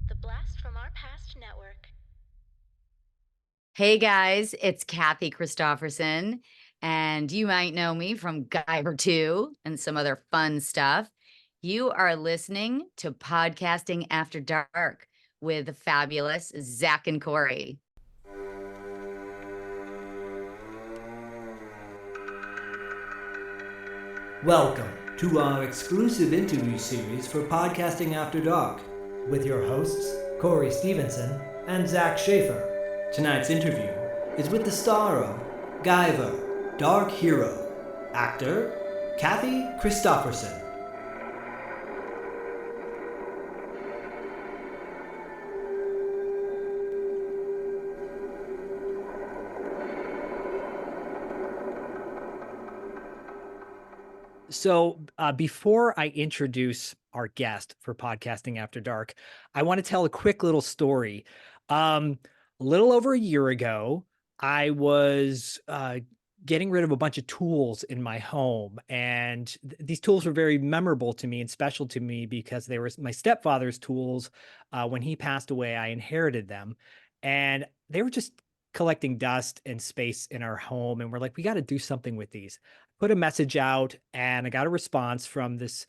The Blast from Our Past Network. Hey guys, it's Kathy Christopherson, and you might know me from Guyver 2 and some other fun stuff. You are listening to Podcasting After Dark with the fabulous Zach and Cori. Welcome to our exclusive interview series for Podcasting After Dark with your hosts, Cori Stevenson and Zach Schaefer. Tonight's interview is with the star of Guyver, Dark Hero, actor Kathy Christopherson. So, before I introduce our guest for Podcasting After Dark, I want to tell a quick little story. A little over a year ago, I was getting rid of a bunch of tools in my home, and these tools were very memorable to me and special to me because they were my stepfather's tools. When he passed away, I inherited them, and they were just collecting dust and space in our home. And we're like, we got to do something with these. Put a message out, and I got a response from this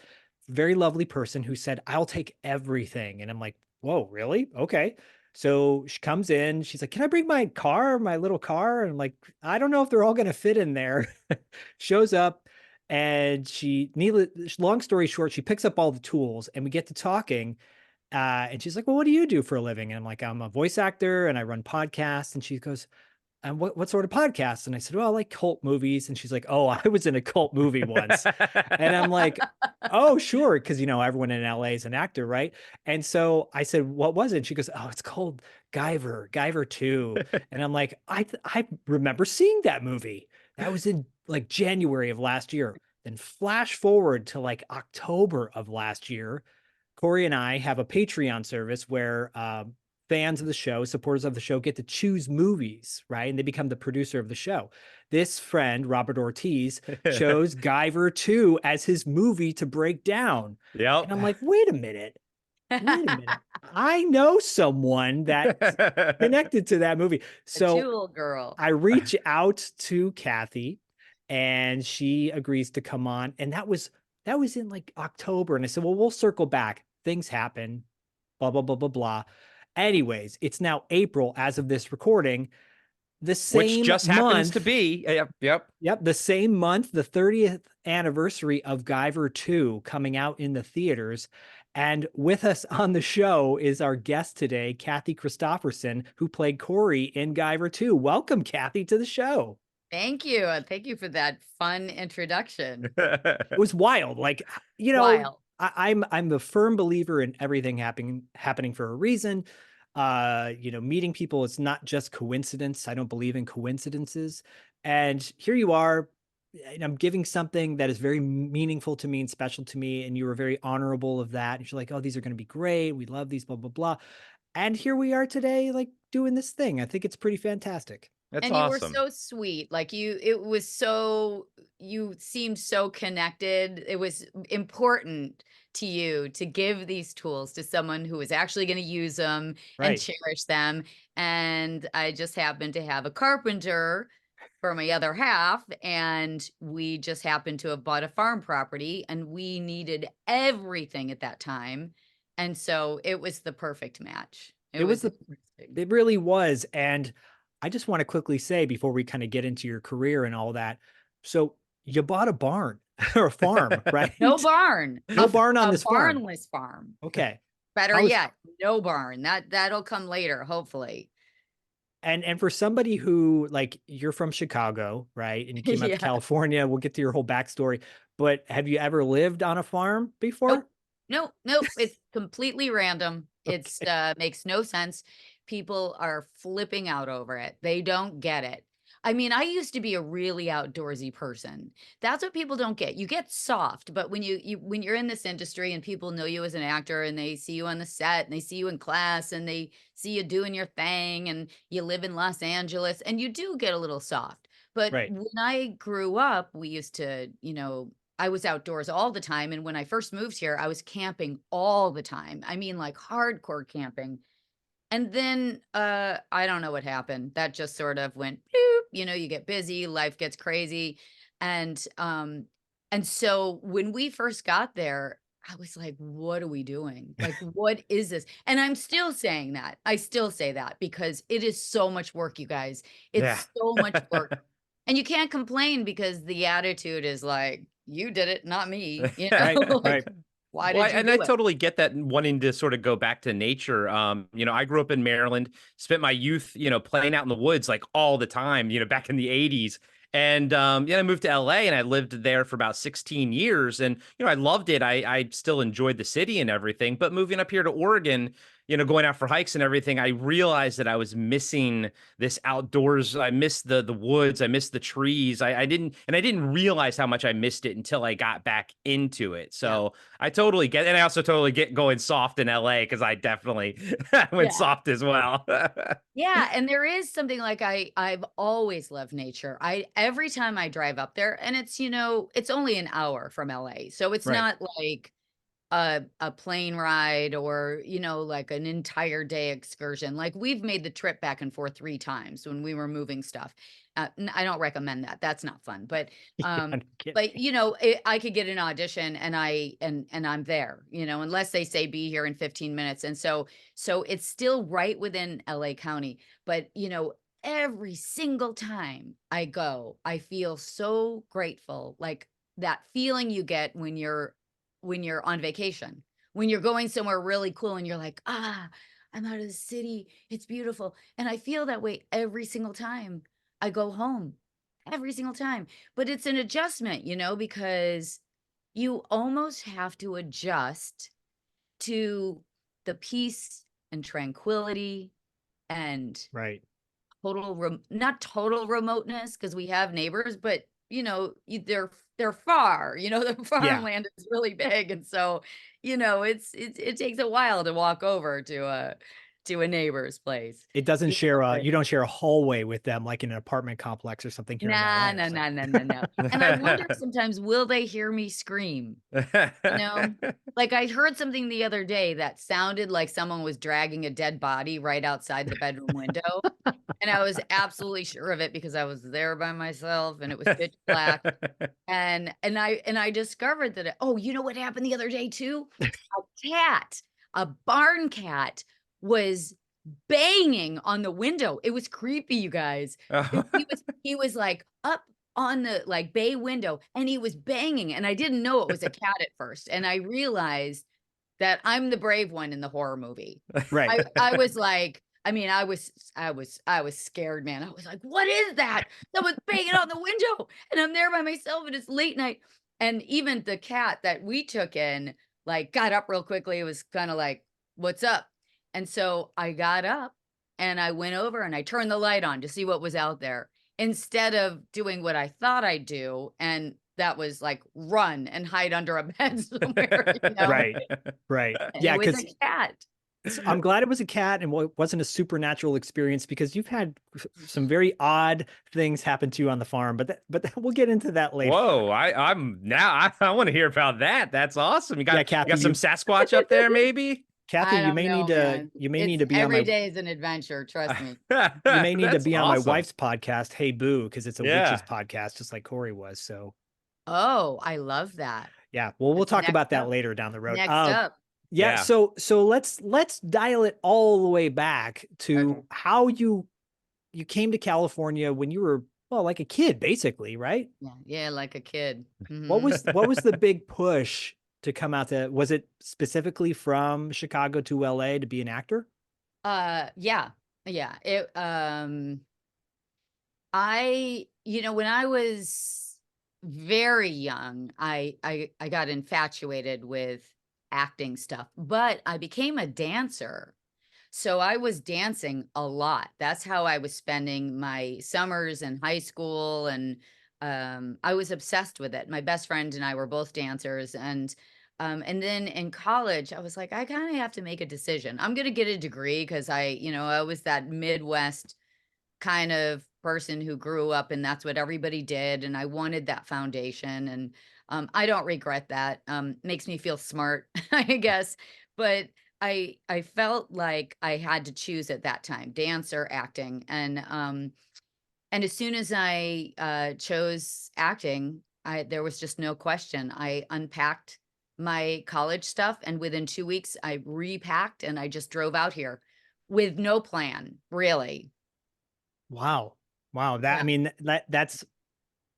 very lovely person who said, I'll take everything. And I'm like, whoa, really? Okay. So she comes in, she's like, can I bring my car, my little car? And I'm like, I don't know if they're all going to fit in there. Shows up, and long story short, she picks up all the tools, and we get to talking. And she's like, well, what do you do for a living? And I'm like, I'm a voice actor and I run podcasts. And she goes, and what sort of podcast? And I said, well, I like cult movies. And she's like, oh, I was in a cult movie once. And I'm like, oh, sure. Cause everyone in LA is an actor, right? And so I said, what was it? And she goes, oh, it's called Guyver 2. And I'm like, I remember seeing that movie. That was in like January of last year. Then flash forward to like October of last year. Cori and I have a Patreon service where fans of the show, supporters of the show, get to choose movies, right? And they become the producer of the show. This friend, Robert Ortiz, chose Guyver 2 as his movie to break down. Yep. And I'm like, wait a minute. I know someone that's connected to that movie. So Jewel girl. I reach out to Kathy, and she agrees to come on. And that was in like October. And I said, well, we'll circle back. Things happen, blah, blah, blah, blah, blah. Anyways, it's now April as of this recording. The Which same just happens to month, be. Yep. the same month, the 30th anniversary of Guyver 2 coming out in the theaters. And with us on the show is our guest today, Kathy Christopherson, who played Cori in Guyver 2. Welcome, Kathy, to the show. Thank you. Thank you for that fun introduction. It was wild. Like, Wild. I'm a firm believer in everything happening for a reason. Meeting people is not just coincidence. I don't believe in coincidences. And here you are, and I'm giving something that is very meaningful to me and special to me. And you were very honorable of that. And you're like, oh, these are going to be great. We love these, blah, blah, blah. And here we are today, like doing this thing. I think it's pretty fantastic. That's And you were awesome. so sweet. Like you seemed so connected. It was important to you to give these tools to someone who was actually going to use them and Right. cherish them. And I just happened to have a carpenter for my other half, and we just happened to have bought a farm property, and we needed everything at that time. And so it was the perfect match. It really was. And I just want to quickly say before we kind of get into your career and all that. So you bought a barn or a farm, right? No barn. No barn on A this farm. barnless farm. Okay. Better How is- yet, no barn. That'll come later, hopefully. And for somebody who, like, you're from Chicago, right? And you came out to Yeah. California. We'll get to your whole backstory. But have you ever lived on a farm before? Nope. Nope. It's completely random. It's Okay. makes no sense. People are flipping out over it. They don't get it. I mean, I used to be a really outdoorsy person. That's what people don't get. You get soft, but when when you're in this industry and people know you as an actor and they see you on the set and they see you in class and they see you doing your thing and you live in Los Angeles and you do get a little soft. But Right. when I grew up, we used to, I was outdoors all the time, and when I first moved here, I was camping all the time. I mean, like, hardcore camping. And then, I don't know what happened. That just sort of went, bloop, you get busy, life gets crazy. And, um, and so when we first got there, I was like, "What are we doing? Like, what is this?" And I'm still saying that. I still say that because it is so much work, you guys. Yeah. It's so much work. And you can't complain because the attitude is like, "You did it, not me," Right, Like, right. "Why Well, did you and I do it?" totally get that wanting to sort of go back to nature. I grew up in Maryland, spent my youth, playing out in the woods like all the time, back in the 80s. And I moved to LA and I lived there for about 16 years. And, I loved it. I still enjoyed the city and everything. But moving up here to Oregon, going out for hikes and everything, I realized that I was missing this outdoors. I missed the woods. I missed the trees. I didn't realize how much I missed it until I got back into it. Yeah. So I totally get, and I also totally get going soft in LA because I definitely went Yeah. soft as well. Yeah, and there is something like I've always loved nature. I every time I drive up there, and it's only an hour from LA. So it's Right. not like a plane ride or, like an entire day excursion. Like we've made the trip back and forth 3 times when we were moving stuff. I don't recommend that. That's not fun. But Yeah, no kidding. I could get an audition and I'm there, unless they say be here in 15 minutes. And so it's still right within LA County, but every single time I go, I feel so grateful. Like that feeling you get when you're on vacation, when you're going somewhere really cool and you're like, I'm out of the city. It's beautiful. And I feel that way every single time I go home, every single time. But it's an adjustment, because you almost have to adjust to the peace and tranquility and Right. not total remoteness because we have neighbors, but they're far, the Yeah. farmland is really big. And so, it takes a while to walk over to a neighbor's place. It doesn't You share but you don't share a hallway with them like in an apartment complex or something here in nah, LA. no, So no, no, no, no. And I wonder sometimes, will they hear me scream? You know? Like I heard something the other day that sounded like someone was dragging a dead body right outside the bedroom window. And I was absolutely sure of it because I was there by myself and it was pitch black. And I discovered that, oh, you know what happened the other day too? A barn cat was banging on the window. It was creepy, you guys. He was like up on the like bay window and he was banging and I didn't know it was a cat at first. And I realized that I'm the brave one in the horror movie. right. I was like, I mean, I was scared, man. I was like, "What is that? Someone's banging on the window." And I'm there by myself and it's late night. And even the cat that we took in, like, got up real quickly. It was kind of like, "What's up?" And so I got up and I went over and I turned the light on to see what was out there instead of doing what I thought I'd do. And that was like run and hide under a bed somewhere, Right. Right. And Yeah, it was 'cause a cat. I'm glad it was a cat and wasn't a supernatural experience because you've had some very odd things happen to you on the farm, we'll get into that later. Whoa, I'm now I want to hear about that. That's awesome. You Yeah, got Kathy, some Sasquatch up there, maybe? Kathy, I you don't may know, need to man. you may It's need to be on every my day is an adventure, trust me. you may need to That's be on my awesome. wife's podcast, Hey Boo, because it's a Yeah. witches podcast, just like Cori was. So Oh, I love that. yeah, well, we'll That's talk next about that up. later down the road. Next up. Yeah, Yeah. so let's dial it all the way back to Okay. how you came to California when you were, well, like a kid, basically, right? Yeah, like a kid. What Mhm. was the big push to come out to, was it specifically from Chicago to LA to be an actor? Yeah. Yeah. When I was very young, I got infatuated with acting stuff, but I became a dancer. So I was dancing a lot. That's how I was spending my summers in high school and I was obsessed with it. My best friend and I were both dancers and then in college I was like I kind of have to make a decision. I'm going to get a degree because I was that Midwest kind of person who grew up and that's what everybody did and I wanted that foundation and I don't regret that. Makes me feel smart, I guess. But I felt like I had to choose at that time, dance or acting. And as soon as I chose acting, there was just no question. I unpacked my college stuff, and within 2 weeks, I repacked and I just drove out here with no plan, really. Wow. Wow. That, I Yeah. mean, that's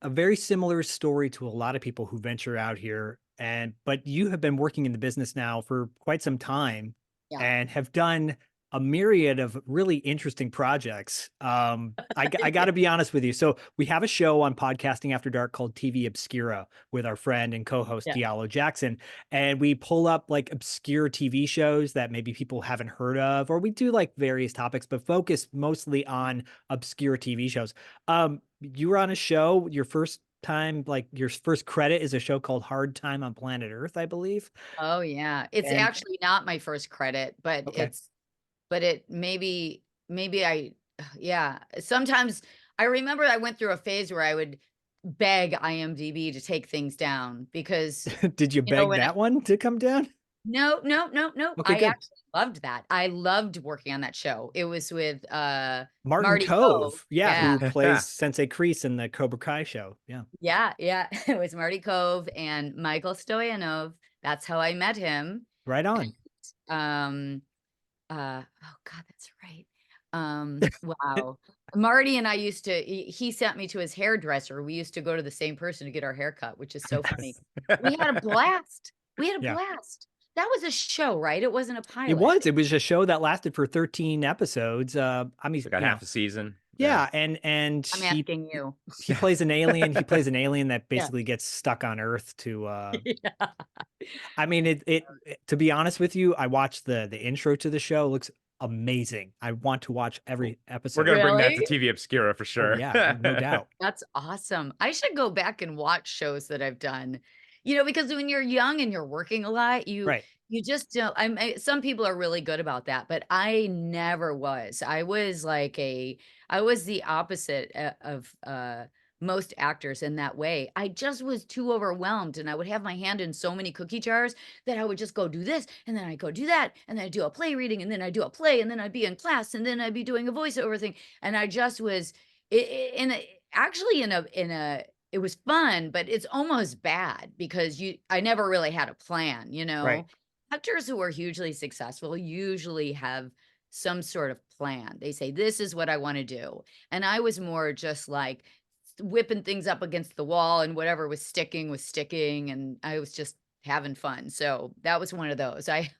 a very similar story to a lot of people who venture out here. But you have been working in the business now for quite some time Yeah. and have done a myriad of really interesting projects. I got to be honest with you. So we have a show on Podcasting After Dark called TV Obscura with our friend and co-host Yeah. Diallo Jackson. And we pull up like obscure TV shows that maybe people haven't heard of, or we do like various topics, but focus mostly on obscure TV shows. You were on a show, your first time, like your first credit is a show called Hard Time on Planet Earth, I believe. Oh, yeah. It's And actually not my first credit, but okay. it maybe I yeah. Sometimes I remember I went through a phase where I would beg IMDb to take things down because, Did you beg when that one to come down? no, no, no, no. Okay, I good. actually loved that. I loved working on that show. It was with, Martin Marty Cove. Cove. Yeah, Yeah. who plays Sensei Kreese in the Cobra Kai show. Yeah. Yeah, yeah. It was Marty Cove and Michael Stoyanov. That's how I met him. Right on. Um, oh God, that's right. Wow. Marty and I used to he sent me to his hairdresser. We used to go to the same person to get our hair cut, which is so funny. We had a blast. We had a Yeah. blast. That was a show, right? It wasn't a It pilot. was. It was a show that lasted for 13 episodes. I mean, So got you know, half a season. yeah, and I'm he asking you. he plays an alien. He plays an alien that Yeah. basically gets stuck on Earth to Yeah. I mean, to be honest with you, I watched the intro to the show. It looks amazing. I want to watch every We're episode. gonna bring that to Really? TV Obscura for Oh sure. yeah, no doubt. That's awesome. I should go back and watch shows that I've done. Because when you're young and you're working a lot, Right. you just don't some people are really good about that, but I never was. I was the opposite of most actors in that way. I just was too overwhelmed and I would have my hand in so many cookie jars that I would just go do this and then I go do that and then I do a play reading and then I do a play and then I'd be in class and then I'd be doing a voiceover thing and I just was actually in a it was fun, but it's almost bad because I never really had a plan, you Right. know? Actors who are hugely successful usually have some sort of plan. They say, "This is what I wanna do." And I was more just like whipping things up against the wall and whatever was sticking, and I was just having fun. So, that was one of those. I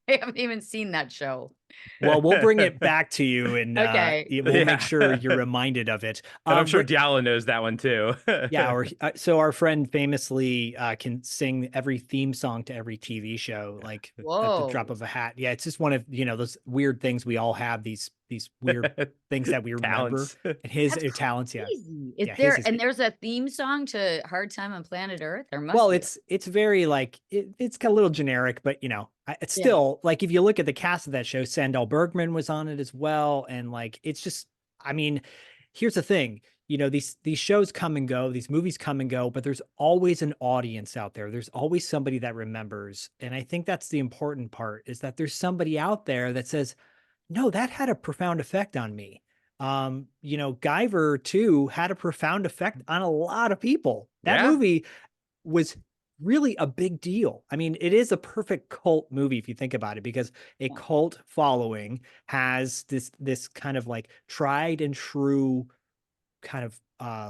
haven't even seen that show. Well, we'll bring it back to you, and Okay. we'll make Yeah. sure you're reminded of it. And I'm sure But Diallo knows that one too. yeah, so our friend famously can sing every theme song to every TV show, like at the drop Whoa. of a hat. Yeah, it's just one of those weird things we all have. These weird things that we remember, Talents. and his That's talents. Yeah, crazy. Is yeah, his there is. and there's a theme song to Hard Time on Planet Earth? There must Well, be. it's very like it's a little generic, but it's Yeah. still like if you look at the cast of that show, Sandal Bergman was on it as well, and like it's just, I mean, here's the thing, these shows come and go, these movies come and go, but there's always an audience out there. There's always somebody that remembers, and I think that's the important part is that there's somebody out there that says, no, that had a profound effect on me. Guyver too had a profound effect on a lot of people. That Yeah. movie was really a big deal. I mean, it is a perfect cult movie if you think about it, because a Yeah. cult following has this kind of like tried and true kind of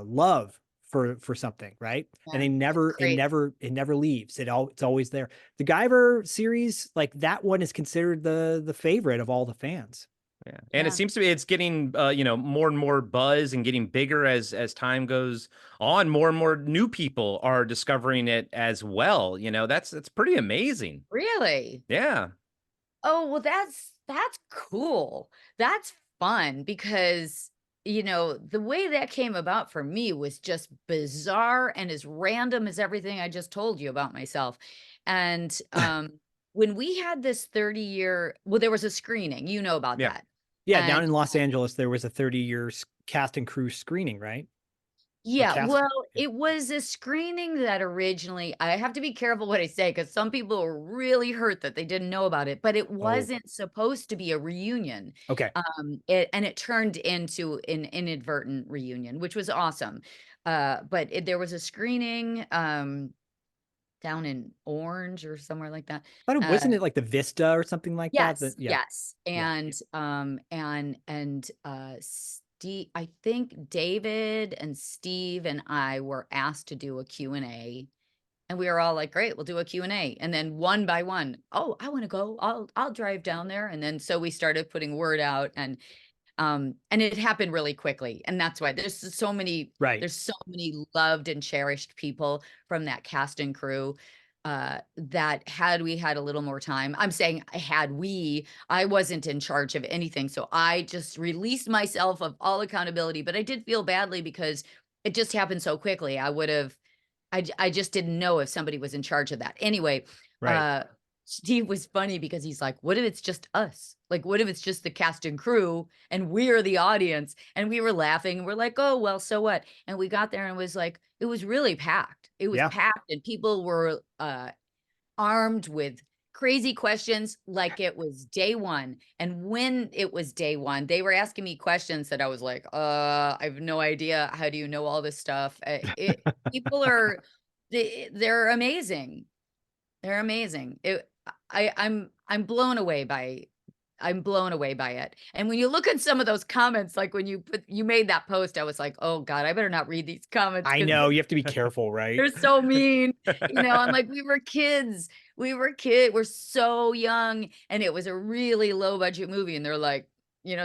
love for something, right? And Yeah. It's great. it never leaves. It's always there. The Guyver series, like that one is considered the favorite of all the fans. Yeah. And it Yeah. seems to be it's getting more and more buzz and getting bigger as time goes on. More and more new people are discovering it as well. That's pretty amazing. Really? Yeah. Oh, well, that's cool. That's fun because, the way that came about for me was just bizarre and as random as everything I just told you about myself. And when we had this 30-year, well, there was a screening, you know about Yeah. that. Yeah, down And in Los Angeles, there was a 30-year cast and crew screening, right? Yeah, cast? well, Yeah. it was a screening that originally I have to be careful what I say because some people were really hurt that they didn't know about it, but it Oh, wasn't supposed to be a reunion. okay. It turned into an inadvertent reunion, which was awesome. But there was a screening down in Orange or somewhere like that. But Uh, wasn't it like the Vista or something like that? Yes, Yeah. yes, Yeah. Steve, I think David and Steve and I were asked to do a Q&A, and we were all like, "Great, we'll do a Q&A." And then one by one, "Oh, I wanna go. I'll drive down there." And then so we started putting word out, and it happened really quickly, and that's why Right. there's so many loved and cherished people from that cast and crew, that had we had a little more time, I'm saying I wasn't in charge of anything, so I just released myself of all accountability, but I did feel badly because it just happened so quickly. I just didn't know if somebody was in charge of that. Anyway, Right. uh, Steve was funny because he's like, "What if it's just us? Like, what if it's just the cast and crew and we're the audience?" And we were laughing and we're like, "Oh, well, so what?" And we got there and it was like, it was really packed. It was Yeah. packed and people were armed with crazy questions like it was day one. And when it was day one, they were asking me questions that I was like, I have no idea. How do you know all this stuff? People are, they're amazing. They're amazing. I'm blown away by I'm blown away by it. And when you look at some of those comments, like when you made that post, I was like, "Oh God, I better not read these comments I because know you have to be careful, right? they're so mean." I'm like, "We were kids. We're so young." And it was a really low budget movie. And they're like,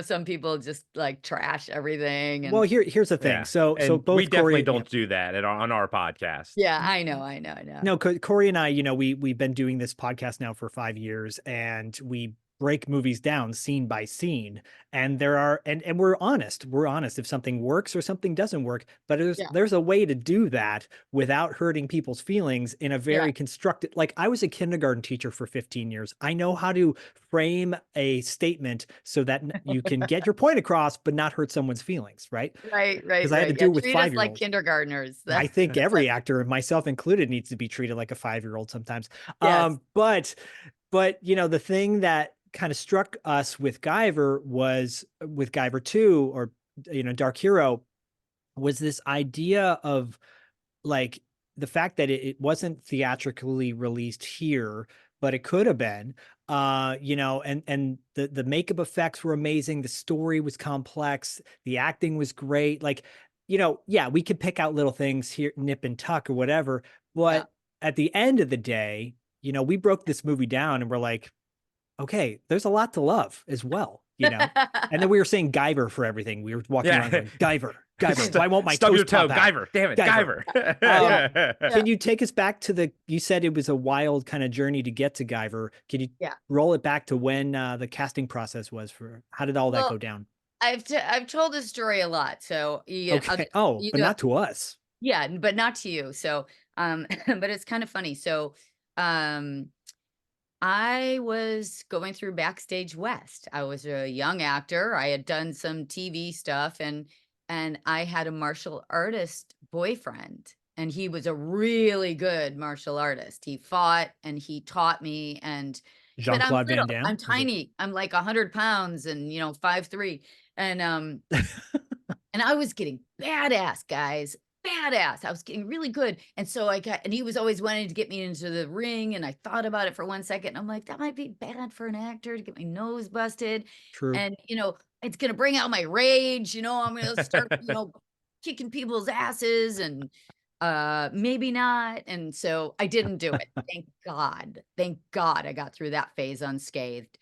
some people just like trash everything. Well, And here's the thing. Yeah. So And we both definitely Corey, yeah. don't do that on our podcast. yeah, I know, I know, I know. No, Corey and I, we've been doing this podcast now for 5 years, and we break movies down scene by scene. And and we're honest. We're honest if something works or something doesn't work. But Yeah, there's a way to do that without hurting people's feelings in a yeah. very constructed. Like, I was a kindergarten teacher for 15 years. I know how to frame a statement so that you can get your point across, but not hurt someone's feelings, right? Right, right, Because I had to right. Yeah, do it with treat us like 5-year-olds. kindergartners. I That's think every actor, myself included, needs to be treated like a 5-year-old sometimes. yes. But the thing that kind of struck us with Guyver was with Guyver 2, or Dark Hero, was this idea of, like, the fact that it wasn't theatrically released here, but it could have been. And the makeup effects were amazing, the story was complex, the acting was great. Like, yeah, we could pick out little things here, nip and tuck or whatever, Yeah. but at the end of the day, we broke this movie down and we're like, okay, there's a lot to love as well. And then we were saying Guyver for everything. We were walking around Yeah. going, Guyver, Guyver, why won't my Stub your toast toe, pop out? Guyver. Damn it, Guyver. Yeah. Guyver. Can you take us back to you said it was a wild kind of journey to get to Guyver. Can you Yeah. roll it back to when the casting process was how did all that Well, go down? I've told this story a lot, so Okay. Oh, but not to us. yeah, but not to you. So, but it's kind of funny. So, um, I was going through Backstage West. I was a young actor. I had done some TV stuff, and I had a martial artist boyfriend, and he was a really good martial artist. He fought and he taught me, but I'm Jean-Claude Van little. Damme? I'm tiny. I'm like 100 pounds and 5'3". And I was getting badass, guys, badass. I was getting really good. And so and he was always wanting to get me into the ring. And I thought about it for 1 second. I'm like, that might be bad for an actor to get my nose busted. True. And, it's going to bring out my rage. I'm going to start, kicking people's asses and maybe not. And so I didn't do it. Thank God. Thank God I got through that phase unscathed.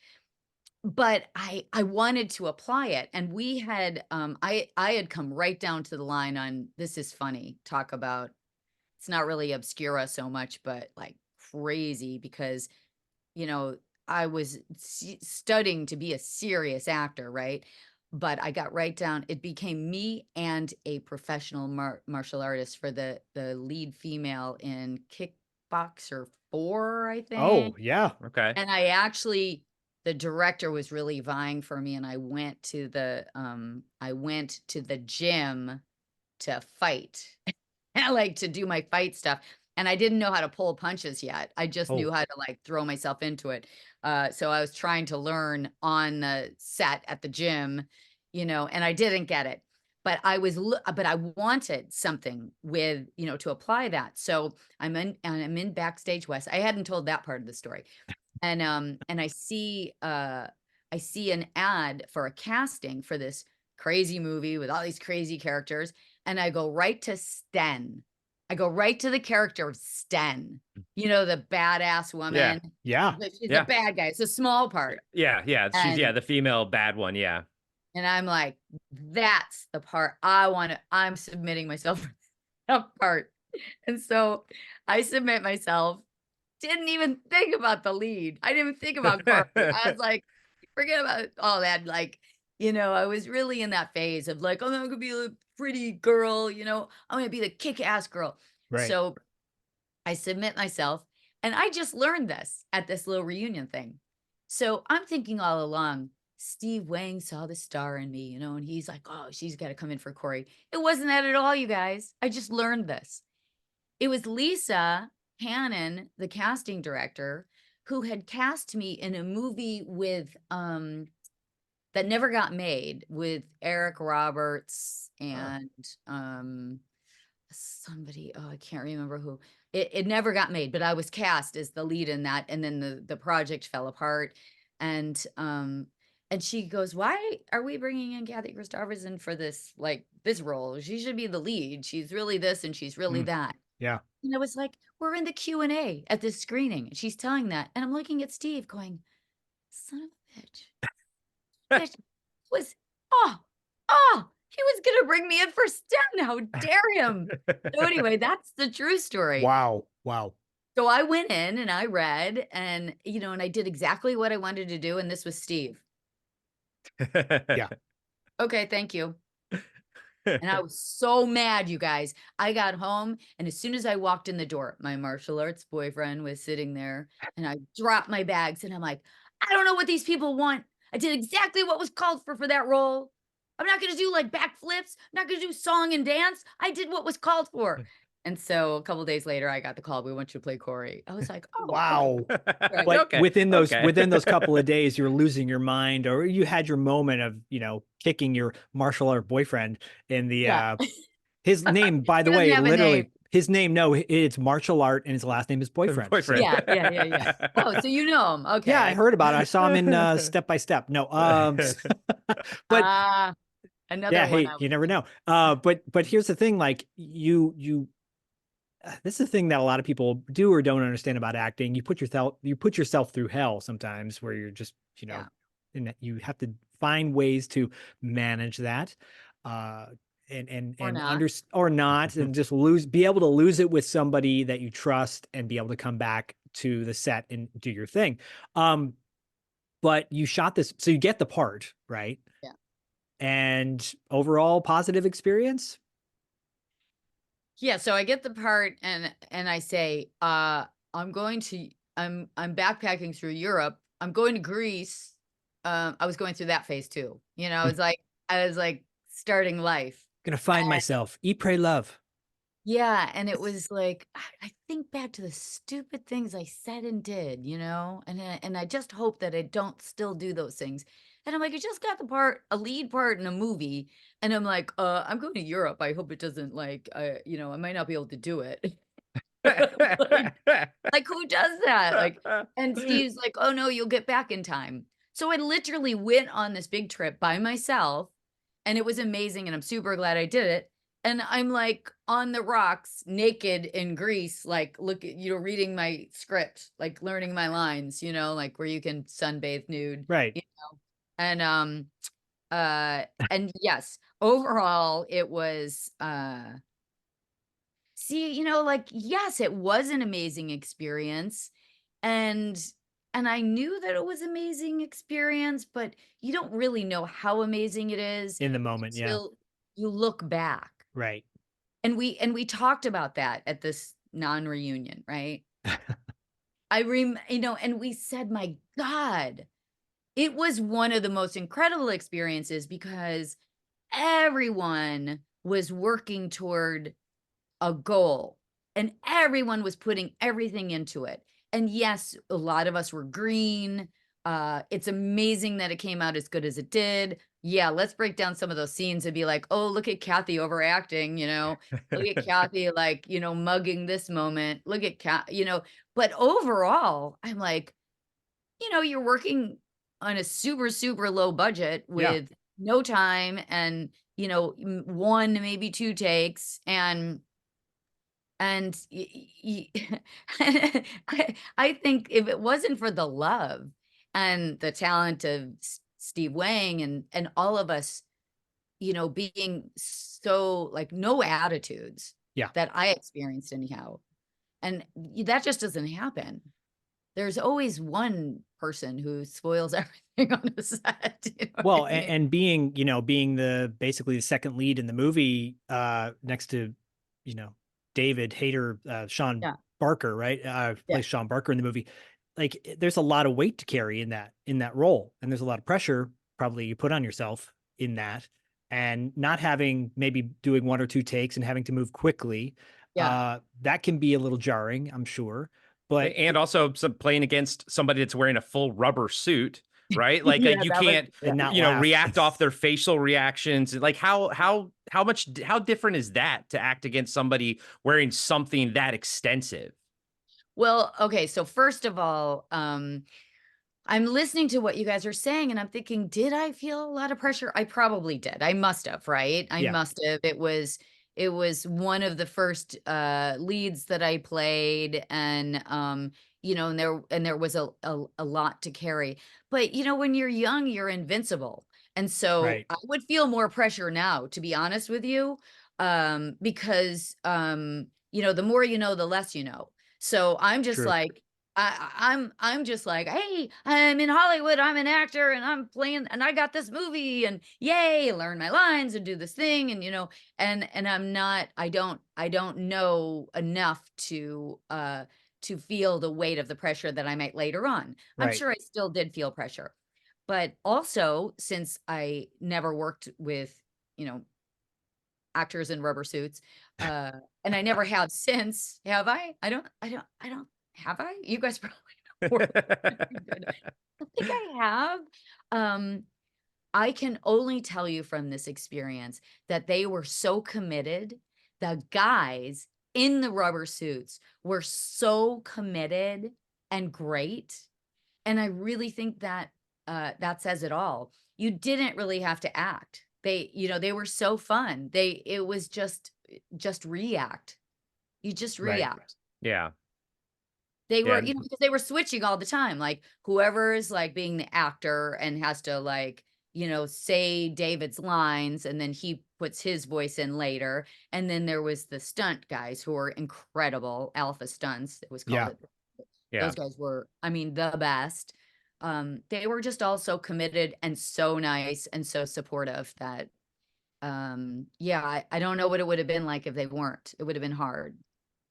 But I wanted to apply it, and we had, I had come right down to the line on This Is Funny, talk about it's not really obscura so much, but, like, crazy because, you know, I was studying to be a serious actor, right? But I got right down it became me and a professional martial artist for the lead female in Kickboxer 4, I Oh, think. yeah. Okay. And the director was really vying for me, and I went to the gym to fight. I like to do my fight stuff. And I didn't know how to pull punches yet. I just knew Oh, how to like throw myself into it. So I was trying to learn on the set at the gym, and I didn't get it. But but I wanted something with, to apply that. So I'm in Backstage West. I hadn't told that part of the story. And I see an ad for a casting for this crazy movie with all these crazy characters, and I go right to Sten. I go right to the character of Sten, the badass Yeah. woman. yeah. But she's a Yeah. bad guy. It's a small part. Yeah. Yeah. She's And the female bad one. Yeah. and I'm like, that's the part I want to, I'm submitting myself for that part. And so I submit myself. Didn't even think about the lead. I didn't even think about Cori. I was like, forget about all that. Like, I was really in that phase of like, oh, I'm gonna be a pretty girl, I'm gonna be the kick-ass girl. Right. So I submit myself, and I just learned this at this little reunion thing. So I'm thinking all along, Steve Wang saw the star in me, and he's like, oh, she's got to come in for Cori. It wasn't that at all, you guys. I just learned this. It was Lisa Hannon, the casting director, who had cast me in a movie with that never got made with Eric Roberts and somebody, oh, I can't remember who. It never got made, but I was cast as the lead in that, and then the project fell apart. And she goes, why are we bringing in Kathy Christopherson for this role? She should be the lead. She's really this and she's really that. Yeah. And I was like, we're in the Q&A at this screening. She's telling that. And I'm looking at Steve going, son of a bitch. Bitch was, he was going to bring me in for STEM. How dare him? So anyway, that's the true story. Wow. Wow. So I went in and I read and, and I did exactly what I wanted to do. And this was Steve. Yeah. Okay, thank you. And I was so mad, you guys. I got home, and as soon as I walked in the door, my martial arts boyfriend was sitting there, and I dropped my bags, and I'm like, I don't know what these people want. I did exactly what was called for that role. I'm not going to do like backflips. I'm not going to do song and dance. I did what was called for. And so a couple of days later, I got the call. We want you to play Cori. I was like, oh, wow. Okay. Right. But Okay, within those okay. within those couple of days, you're losing your mind, or you had your moment of, kicking your martial art boyfriend in the Yeah. his name, by the He doesn't way, have a literally name. his name. No, it's martial art, and his last name is boyfriend. Boyfriend. Yeah. Oh, so you know him. Okay. Yeah, I heard about it. I saw him in Step by Step. No, but Another yeah, one. hey, you never know. But here's the thing, like you this is the thing that a lot of people do or don't understand about acting. You put yourself through hell sometimes, where you're just, and you have to find ways to manage that. And or not, and just be able to lose it with somebody that you trust and be able to come back to the set and do your thing. But you shot this, so you get the part, right? Yeah. And overall positive experience. Yeah, so I get the part and I say, I'm backpacking through Europe. I'm going to Greece. I was going through that phase too. I was like starting life. Gonna find myself. Eat, pray, love. Yeah, and it was like I think back to the stupid things I said and did, and I just hope that I don't still do those things. And I'm like, I just got a lead part in a movie, and I'm like, I'm going to Europe. I hope it doesn't I might not be able to do it. like who does that? And Steve's like, oh no, you'll get back in time. So I literally went on this big trip by myself, and it was amazing, and I'm super glad I did it. And I'm like on the rocks, naked in Greece, like reading my script, like learning my lines, like where you can sunbathe nude, right? And yes, overall it was yes, it was an amazing experience, and I knew that it was amazing experience, but you don't really know how amazing it is In the moment, until you look back. Right. And we talked about that at this non-reunion, right? And we said, my God, it was one of the most incredible experiences because everyone was working toward a goal, and everyone was putting everything into it. And yes, a lot of us were green. It's amazing that it came out as good as it did. Yeah, let's break down some of those scenes and be like, oh, look at Kathy overacting, look at Kathy like, mugging this moment. Look at but overall, I'm like, you're working on a super, super low budget Yeah. with no time and, one, maybe two takes. And I think if it wasn't for the love and the talent of Steve Wang and all of us, being so like no attitudes Yeah. that I experienced anyhow, and that just doesn't happen. There's always one person who spoils everything on the set. You know what Well, I mean? and being, being basically the second lead in the movie, next to, you know, David Hayter, Sean Yeah, Barker, right? yeah, Plays Sean Barker in the movie. Like there's a lot of weight to carry in that role. And there's a lot of pressure probably you put on yourself in that. And not having maybe doing one or two takes and having to move quickly, yeah. that can be a little jarring, I'm sure. But And also some playing against somebody that's wearing a full rubber suit, right? Like Yeah, you that was can't, yeah. and not laugh. react off their facial reactions. Like how different is that to act against somebody wearing something that extensive? Well, okay, so first of all, I'm listening to what you guys are saying and I'm thinking, did I feel a lot of pressure? I probably did. I must have, right? I Yeah, must have. It was one of the first leads that I played and and there was a lot to carry. But when you're young, you're invincible. And so right. I would feel more pressure now, to be honest with you, because the more you know, the less you know. So I'm just True. like I'm just like, "Hey, I'm in Hollywood, I'm an actor, and I'm playing and I got this movie, and yay, learn my lines and do this thing," and I don't know enough to feel the weight of the pressure that I might later on. I'm Right. sure I still did feel pressure. But also, since I never worked with, you know, actors in rubber suits, uh, and I never have since, have I? I don't have I? You guys probably know more than I did. I think I have. Um, I can only tell you from this experience that they were so committed. The guys in the rubber suits were so committed and great, and I really think that, that says it all. You didn't really have to act. They were so fun. It was just react. You just Right. react. Yeah. They Yeah. were, because they were switching all the time. Like whoever is like being the actor and has to like, say David's lines and then he puts his voice in later. And then there was the stunt guys who were incredible, alpha stunts. It was called Yeah. it. Yeah. Those guys were, I mean, the best. They were just all so committed and so nice and so supportive that yeah, I don't know what it would have been like if they weren't. It would have been hard.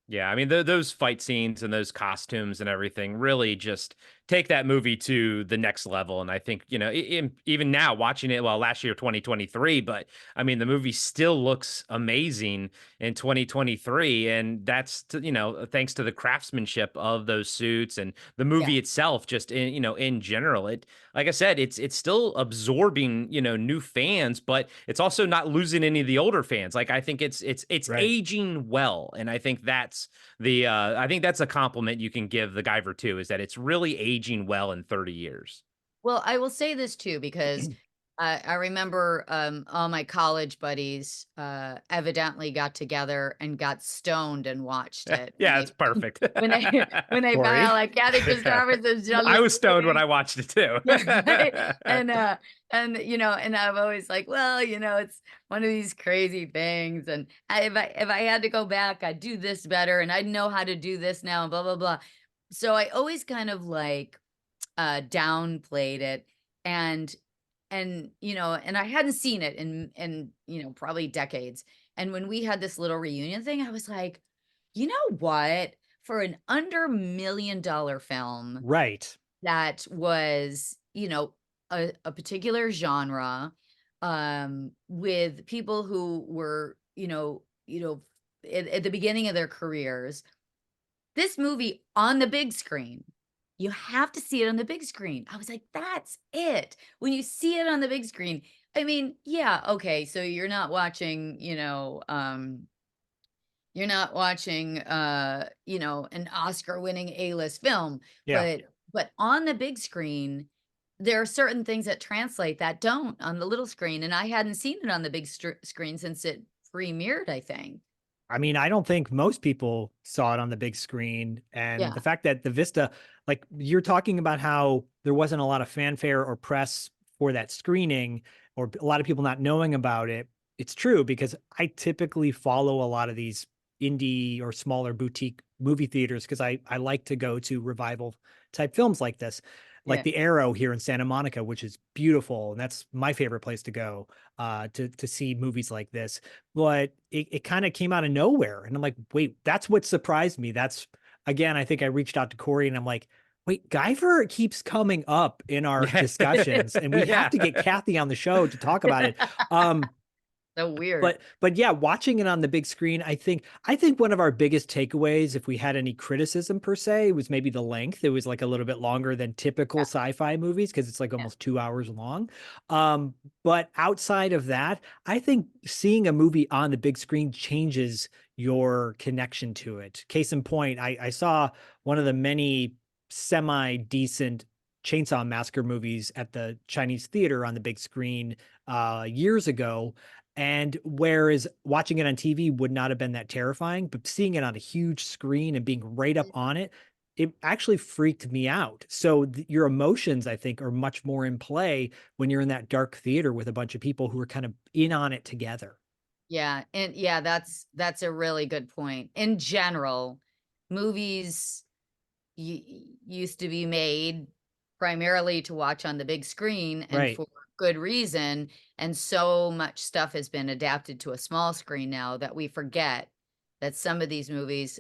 Yeah, I mean, those fight scenes and those costumes and everything really just take that movie to the next level. And I think, even now watching it, well, last year, 2023, but I mean, the movie still looks amazing in 2023. And that's, thanks to the craftsmanship of those suits and the Yeah. movie itself, just in general. Like I said, it's still absorbing, new fans, but it's also not losing any of the older fans. Like I think it's Right. aging well, and I think I think that's a compliment you can give the Guyver too, is that it's really aging well in 30 years. Well, I will say this too, because I remember all my college buddies evidently got together and got stoned and watched it when Yeah, they it's perfect. when they when they found out Corey? like Kathy Christopherson's done I this was stoned when movie. I watched it too. Yeah, right. And I'm always like, well, it's one of these crazy things. And if I had to go back, I'd do this better and I'd know how to do this now and blah, blah, blah. So I always kind of like downplayed it and and I hadn't seen it in probably decades. And when we had this little reunion thing, I was like, you know what? For an under $1 million film Right. that was, a particular genre. with people who were, at the beginning of their careers. This movie on the big screen, you have to see it on the big screen. I was like, that's it. When you see it on the big screen, I mean, yeah, okay, so you're not watching, you're not watching, an Oscar-winning A-list film, Yeah. but on the big screen, there are certain things that translate that don't on the little screen, and I hadn't seen it on the big screen since it premiered, I think. I mean, I don't think most people saw it on the big screen. And Yeah, the fact that the Vista, like you're talking about how there wasn't a lot of fanfare or press for that screening, or a lot of people not knowing about it. It's true because I typically follow a lot of these indie or smaller boutique movie theaters because I like to go to revival type films like this, like yeah, the Arrow here in Santa Monica, which is beautiful. And that's my favorite place to go to see movies like this. But it kind of came out of nowhere. And I'm like, wait, that's what surprised me. That's again, I think I reached out to Cori and I'm like, wait, Guyver keeps coming up in our Yeah. discussions, and we have Yeah. to get Kathy on the show to talk about it. so weird. But yeah, watching it on the big screen, I think one of our biggest takeaways, if we had any criticism per se, was maybe the length. It was like a little bit longer than typical Yeah, sci-fi movies because it's like yeah, almost 2 hours long. But outside of that, I think seeing a movie on the big screen changes your connection to it. Case in point, I saw one of the many semi-decent Chainsaw Massacre movies at the Chinese theater on the big screen years ago. And whereas watching it on TV would not have been that terrifying, but seeing it on a huge screen and being right up on it, it actually freaked me out. So your emotions, I think, are much more in play when you're in that dark theater with a bunch of people who are kind of in on it together. yeah, and yeah, that's a really good point. In general, movies used to be made primarily to watch on the big screen and Right. for good reason, and so much stuff has been adapted to a small screen now that we forget that some of these movies,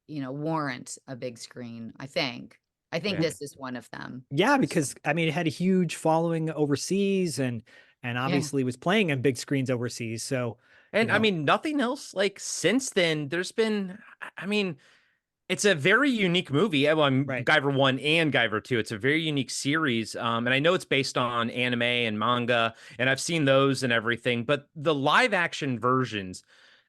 warrant a big screen, I think. I think Yeah. this is one of them. Yeah, So, because I mean, it had a huge following overseas and yeah. obviously was playing on big screens overseas. So, you And I know, mean, nothing else like since then, there's been, I mean, it's a very unique movie. Well, I'm right. Guyver 1 and Guyver 2. It's a very unique series. And I know it's based on anime and manga, and I've seen those and everything, but the live action versions,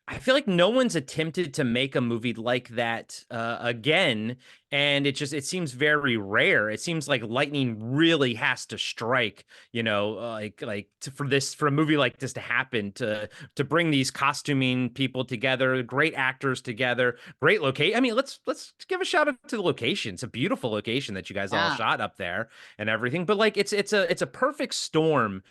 I feel like no one's attempted to make a movie like that again, and it seems very rare. It seems like lightning really has to strike, for a movie like this to happen, to bring these costuming people together, great actors together, great location. I mean, let's give a shout out to the location. It's a beautiful location that you guys all Yeah. shot up there and everything. But like, it's a perfect storm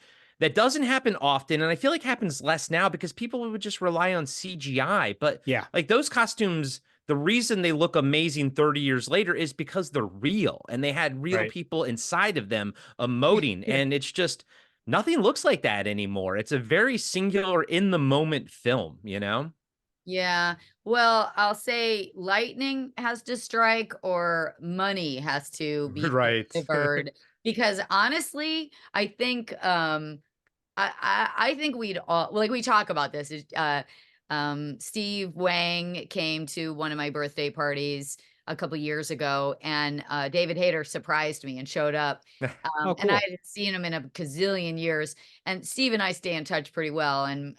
that doesn't happen often, and I feel like happens less now because people would just rely on CGI. But Yeah. like those costumes, the reason they look amazing 30 years later is because they're real and they had real Right. people inside of them emoting. And it's just nothing looks like that anymore. It's a very singular in the moment film, you know? Yeah. Well, I'll say lightning has to strike or money has to be Right. delivered because honestly, I think I think we'd all like we talk about this. Steve Wang came to one of my birthday parties a couple years ago, and David Hayter surprised me and showed up. Oh, And I cool. hadn't seen him in a gazillion years. And Steve and I stay in touch pretty well. And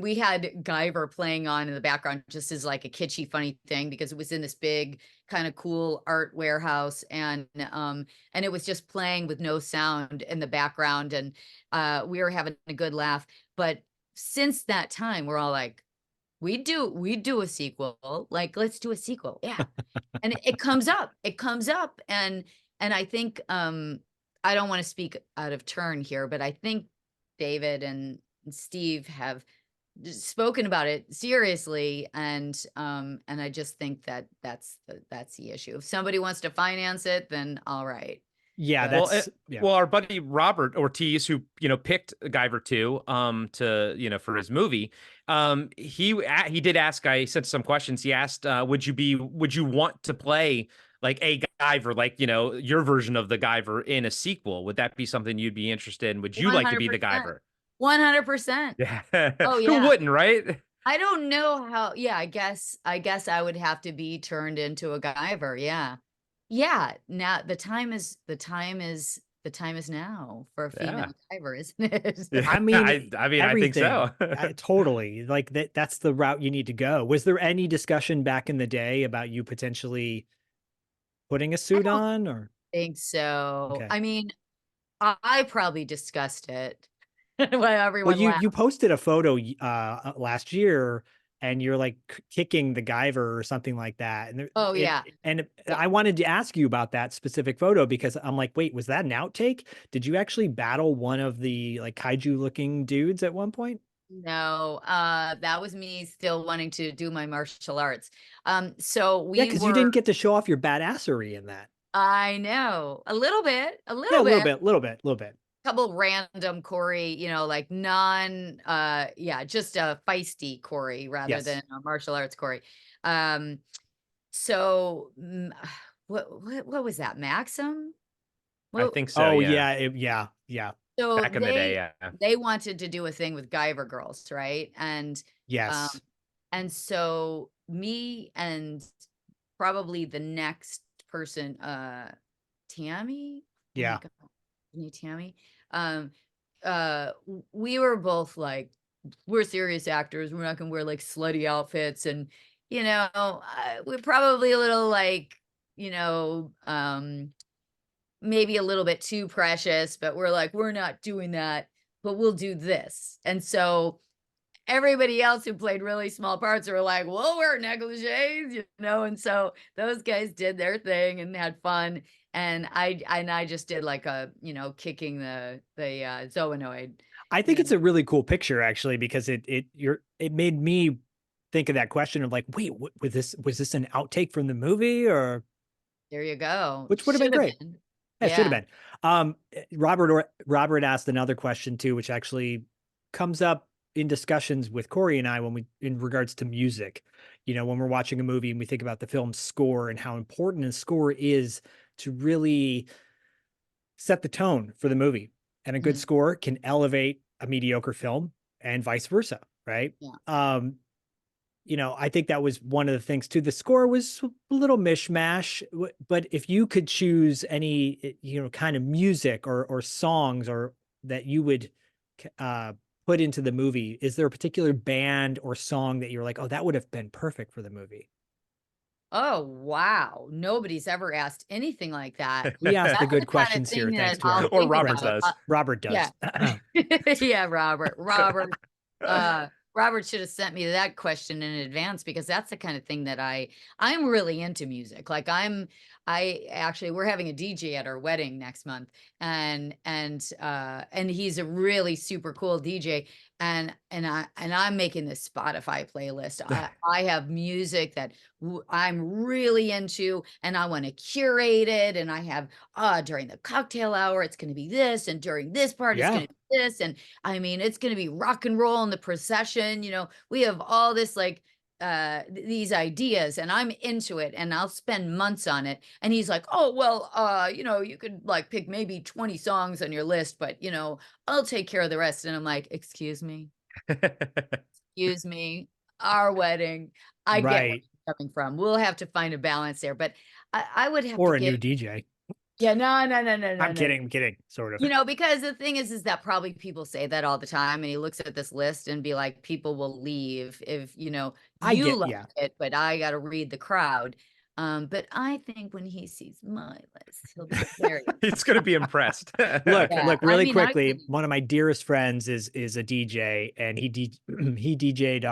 we had Guyver playing on in the background just as like a kitschy, funny thing because it was in this big kind of cool art warehouse and it was just playing with no sound in the background and we were having a good laugh. But since that time, we're all like, we do a sequel. Like, let's do a sequel. Yeah. And it comes up and I think I don't want to speak out of turn here, but I think David and Steve have spoken about it seriously and I just think that that's the issue. If somebody wants to finance it, then all right. Yeah, But Well, that's yeah. well, our buddy Robert Ortiz, who picked Guyver 2, for his movie, he did ask. I sent some questions. He asked, would you want to play like a Guyver, like, your version of the Guyver in a sequel? Would that be something you'd be interested in? Would you like to be the 100%. Guyver? 100%. Yeah. Oh Who yeah. wouldn't, right? I don't know how. Yeah, I guess I would have to be turned into a Guyver. Yeah. Yeah. Now the time is now for a Yeah. female Guyver, isn't it? Yeah. I mean, I think everything. so. Totally. Like that's the route you need to go. Was there any discussion back in the day about you potentially putting a I suit don't on or think so. okay. I mean, I probably discussed it while Well, everyone you laughed. posted a photo last year and you're like kicking the Guyver or something like that. And Oh yeah. Yeah. I wanted to ask you about that specific photo because I'm like, wait, was that an outtake? Did you actually battle one of the like kaiju looking dudes at one point? No, that was me still wanting to do my martial arts. So Yeah, we because you were didn't get to show off your badassery in that. I know, a little bit, a Yeah, little bit. a little bit. Couple random Corey, like yeah, just a feisty Corey rather than Yes. a martial arts Corey. Um, so what was that? Maxim? I Well, think so, Oh yeah. yeah, yeah. so Back in the day, they yeah. they wanted to do a thing with Guyver girls, right? Um, Yes. and so me and probably the next person, Tammy. Oh my Yeah. god, Tammy. Um, we were both like, we're serious actors. We're not gonna wear like slutty outfits, and we're probably a little like, you know, um, maybe a little bit too precious, but we're like, we're not doing that, but we'll do this. And so everybody else who played really small parts were like, we'll wear negligees. And so those guys did their thing and had fun. And I just did like a, kicking the Zoanoid, I you think know. it's a really cool picture actually because it made me think of that question of like, wait, was this an outtake from the movie or There you go. which would have been Should have great. been. Yeah, should have Yeah. been. Robert asked another question too, which actually comes up in discussions with Corey and I when we in regards to music. When we're watching a movie and we think about the film's score and how important a score is to really set the tone for the movie. And a good Mhm. score can elevate a mediocre film and vice versa, right? Yeah. I think that was one of the things too. The score was a little mishmash, but if you could choose any, kind of music or songs or that you would uh, put into the movie, is there a particular band or song that you're like, oh, that would have been perfect for the movie? Oh, wow. Nobody's ever asked anything like that. We ask the That's the good kind of questions here, thing thanks that to I'll our Or think Robert about. does. Robert Yeah. does. Yeah, Robert should have sent me that question in advance because that's the kind of thing that I'm really into music. Like we're having a DJ at our wedding next month, and he's a really super cool DJ, and I'm making this Spotify playlist. I have music that I'm really into, and I want to curate it, and I have during the cocktail hour it's going to be this, and during this part it's Yeah. going to be this, and I mean, it's going to be rock and roll in the procession. We have all this like these ideas, and I'm into it, and I'll spend months on it. And he's like, "Oh, well, you could like pick maybe 20 songs on your list, but I'll take care of the rest." And I'm like, excuse me, our wedding. I get where Right. you're coming from. We'll have to find a balance there, but I would have to Or a give. new DJ. Yeah, no, no, no, no, no, I'm no. kidding. I'm kidding. Sort of. Because the thing is that probably people say that all the time, and he looks at this list and be like, people will leave if, I you get, like yeah. it, but I got to read the crowd. But I think when he sees my list, he'll be very, It's going to be impressed. Look, yeah. really I mean, quickly. One of my dearest friends is a DJ, and he DJ'd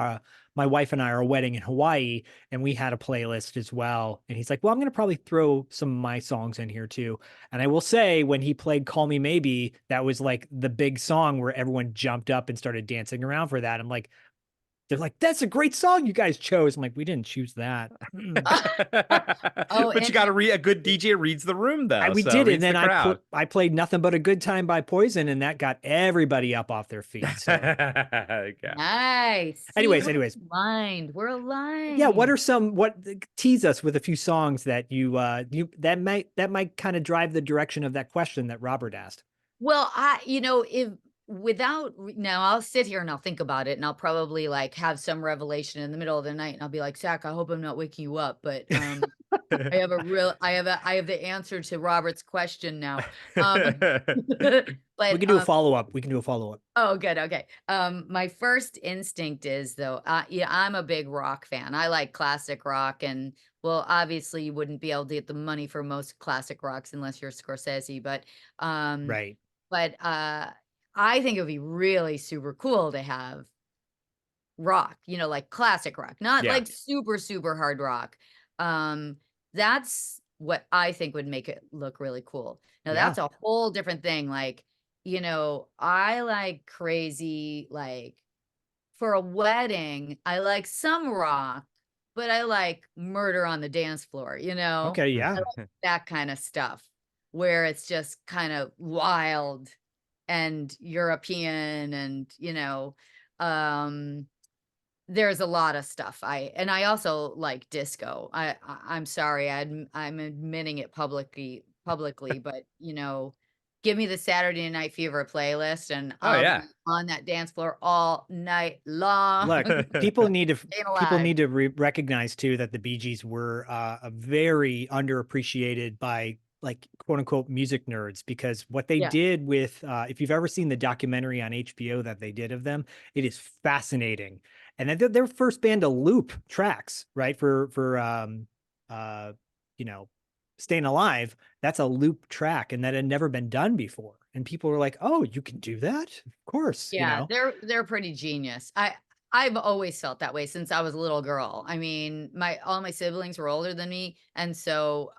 my wife and I our wedding in Hawaii, and we had a playlist as well. And he's like, "Well, I'm going to probably throw some of my songs in here too." And I will say, when he played "Call Me Maybe," that was like the big song where everyone jumped up and started dancing around for that. I'm like, they're like, "That's a great song you guys chose." I'm like, "We didn't choose that." Oh, But you got to read a good DJ reads the room though, We so did, and reads the then crowd. I played Nothing But a Good Time by Poison, and that got everybody up off their feet. So, Okay. nice. See, anyways, we're anyways, aligned. We're yeah. What aligned. are some? What tease us with a few songs that you that might kind of drive the direction of that question that Robert asked. Well, if now I'll sit here and I'll think about it and I'll probably like have some revelation in the middle of the night and I'll be like, Zach, I hope I'm not waking you up. But I have the answer to Robert's question now. We But can do a follow up. We can do a follow up. oh, good. Okay. My first instinct is though, yeah, I'm a big rock fan. I like classic rock, and well, obviously, you wouldn't be able to get the money for most classic rocks unless you're Scorsese. Um, Right. but I think it would be really super cool to have rock, like classic rock, not Yeah. like super, super hard rock. Um, that's what I think would make it look really cool. Now Yeah. that's a whole different thing. Like, I like crazy, like for a wedding, I like some rock, but I like murder on the dance floor, Okay. I Yeah. like that kind of stuff where it's just kind of wild and European and, um there's a lot of stuff. I also like disco. I'm sorry, I'm admitting it publicly, but give me the Saturday Night Fever playlist and Oh I'll yeah. be on that dance floor all night long. Look, people need to Staying alive. recognize too that the Bee Gees were a very underappreciated by like quote unquote music nerds, because what they Yeah. did with if you've ever seen the documentary on HBO that they did of them, it is fascinating. And then their first band to loop tracks, right? For uh you know, Staying Alive, that's a loop track, and that had never been done before. And people were like, "Oh, you can do that?" Of course, Yeah, they're pretty genius. I've always felt that way since I was a little girl. I mean, all my siblings were older than me, and so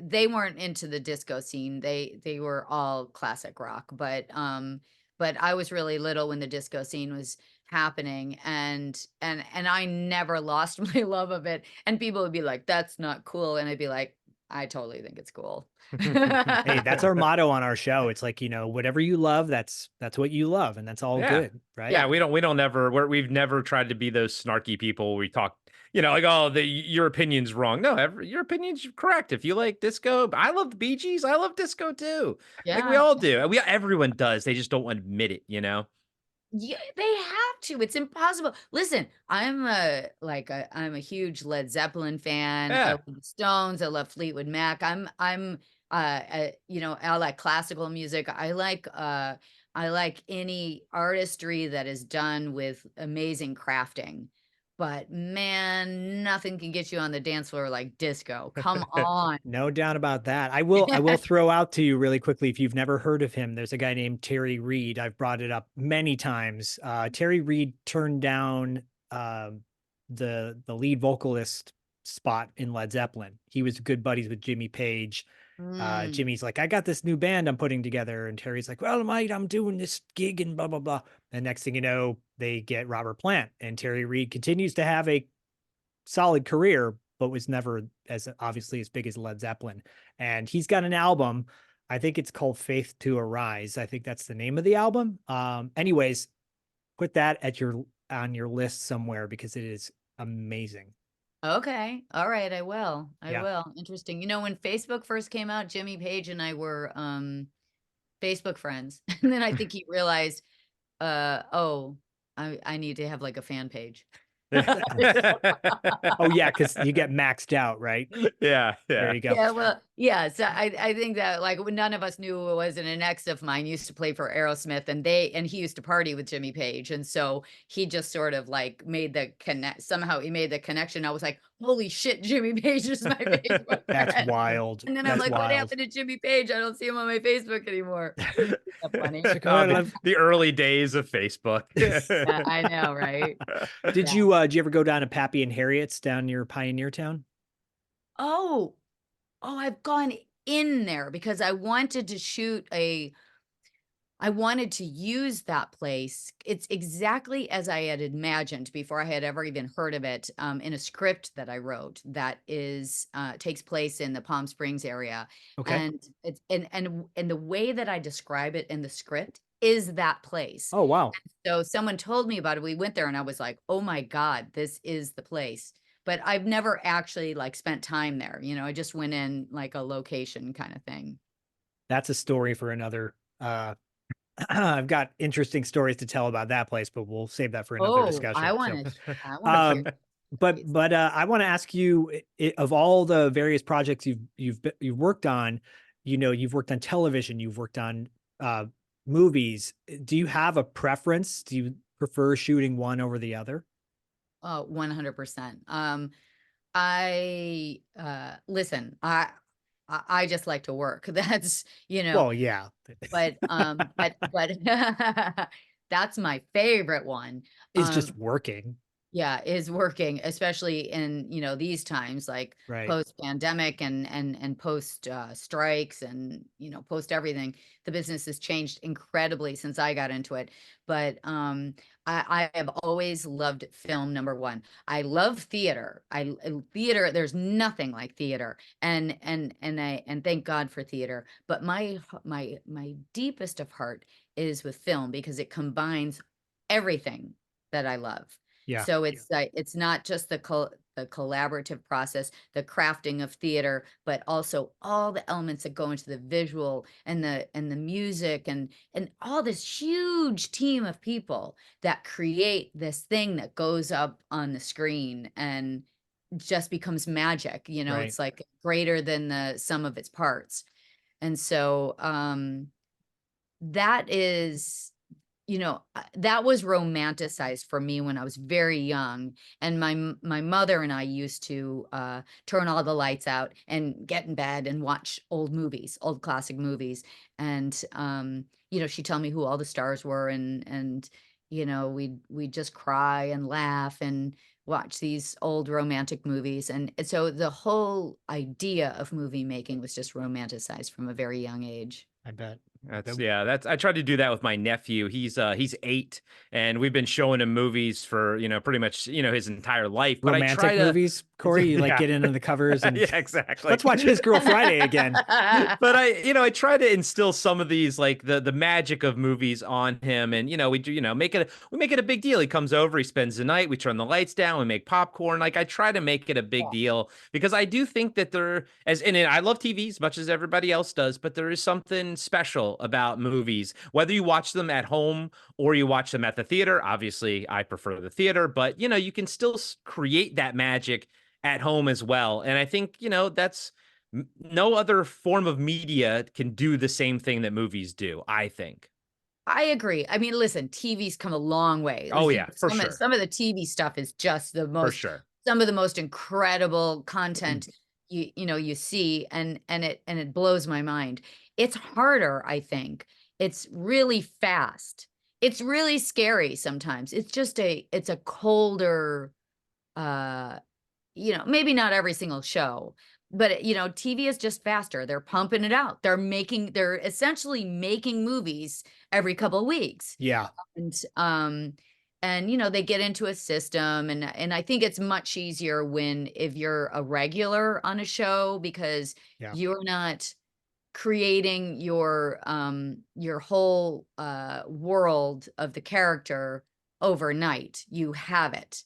they weren't into the disco scene. They were all classic rock, but I was really little when the disco scene was happening, and I never lost my love of it. And people would be like, "That's not cool," and I'd be like, "I totally think it's cool." Hey, that's our motto on our show. It's like, whatever you love, that's what you love, and that's all Yeah. good, right? Yeah, we've never tried to be those snarky people. We talk, like, oh, your opinion's wrong. No, your opinion's correct. If you like disco, I love the Bee Gees. I love disco too. Like we Yeah. all do. Everyone does. They just don't admit it. Yeah, they have to. It's impossible. Listen, I'm a huge Led Zeppelin fan. I Yeah. love the Stones. I love Fleetwood Mac. I like classical music. I like any artistry that is done with amazing crafting. But man, nothing can get you on the dance floor like disco. Come on. No doubt about that. I will throw out to you really quickly, if you've never heard of him, there's a guy named Terry Reid. I've brought it up many times. Terry Reid turned down the lead vocalist spot in Led Zeppelin. He was good buddies with Jimmy Page. Mm. Jimmy's like, "I got this new band I'm putting together," and Terry's like, "Well, mate, I'm doing this gig and blah blah blah." And next thing you know, they get Robert Plant, and Terry Reid continues to have a solid career, but was never as obviously as big as Led Zeppelin. And he's got an album. I think it's called Faith to Arise. I think that's the name of the album. Anyways, put that on your list somewhere, because it is amazing. Okay. All right, I will. I Yeah. will. Interesting. When Facebook first came out, Jimmy Page and I were Facebook friends. And then I think he realized, oh, I need to have like a fan page. Oh yeah, because you get maxed out, right? Yeah. There you go. Yeah, well, yeah. So I think that like when none of us knew it was, an ex of mine used to play for Aerosmith, and he used to party with Jimmy Page, and so he just sort of like made the connect. Somehow he made the connection. I was like, holy shit, Jimmy Page is my Facebook That's friend. wild. And then I'm That's like, what wild. happened to Jimmy Page? I don't see him on my Facebook anymore. Isn't that funny? It's like, oh, The early days of Facebook. Yeah, I know, right? did you ever go down to Pappy and Harriet's down near Pioneer Town? Oh, I've gone in there because I wanted to shoot I wanted to use that place. It's exactly as I had imagined before I had ever even heard of it, in a script that I wrote that is takes place in the Palm Springs area, Okay. and it's and the way that I describe it in the script is that place. Oh, wow. So someone told me about it. We went there, and I was like, "Oh my God, this is the place." But I've never actually like spent time there. I just went in like a location kind of thing. That's a story for another, I've got interesting stories to tell about that place, but we'll save that for another Oh, discussion. So, I want to hear um, I want to ask you, of all the various projects you've worked on, you've worked on television, you've worked on uh, movies. Do you have a preference? Do you prefer shooting one over the other? 100%. Listen, I just like to work. Well, yeah, But that's my favorite one. it's just Um, working, Yeah, is working, especially in, these times, like right? post-pandemic and post strikes and, post everything. The business has changed incredibly since I got into it. But I have always loved film, number one. I love theater. Theater, there's nothing like theater. And thank God for theater. But my deepest of heart is with film because it combines everything that I love. Yeah, So it's like it's not just the collaborative process, the crafting of theater, but also all the elements that go into the visual and the music and all this huge team of people that create this thing that goes up on the screen and just becomes magic. right. It's like greater than the sum of its parts. And so that is that was romanticized for me when I was very young, and my mother and I used to, turn all the lights out and get in bed and watch old movies, old classic movies, and, she'd tell me who all the stars were, and we'd just cry and laugh and watch these old romantic movies, and so the whole idea of movie making was just romanticized from a very young age. I bet. That's That- yeah, that's I tried to do that with my nephew. He's 8 and we've been showing him movies for, pretty much, his entire life. But I try Romantic to movies, Corey, you like yeah. get into the covers and Yeah, exactly. let's watch His Girl Friday again. But I try to instill some of these like the magic of movies on him, and we do, we make it a big deal. He comes over, he spends the night, we turn the lights down, we make popcorn. Like I try to make it a big deal because I do think that and I love TV as much as everybody else does, but there is something special about movies, whether you watch them at home or you watch them at the theater. Obviously, I prefer the theater, but you can still create that magic at home as well. And I think, that's no other form of media can do the same thing that movies do, I think. I agree. I mean, listen, TV's come a long way. Oh yeah, for Some of sure. some of the TV stuff is just For sure. some of the most incredible content you see, and it blows my mind. It's harder, I think. It's really fast. It's really scary sometimes. It's a colder uh maybe not every single show, but TV is just faster. They're pumping it out. They're essentially making movies every couple of weeks. Yeah, And they get into a system, and I think it's much easier if you're a regular on a show because yeah, you're not creating your whole world of the character overnight. You have it,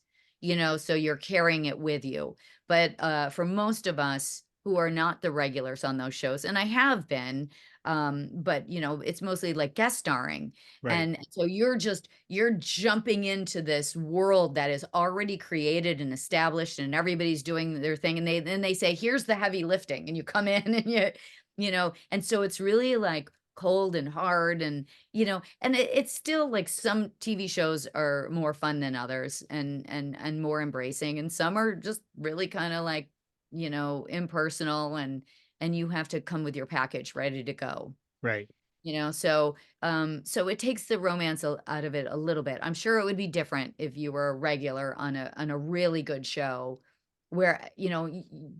so you're carrying it with you. But for most of us who are not the regulars on those shows, and I have been, but it's mostly like guest starring, right. and so you're jumping into this world that is already created and established, and everybody's doing their thing, and then they say, "Here's the heavy lifting," and you come in and and so it's really like cold and hard, and it's still like some TV shows are more fun than others and more embracing, and some are just really kind of like impersonal, and you have to come with your package ready to go. Right. So it takes the romance out of it a little bit. I'm sure it would be different if you were a regular on a really good show where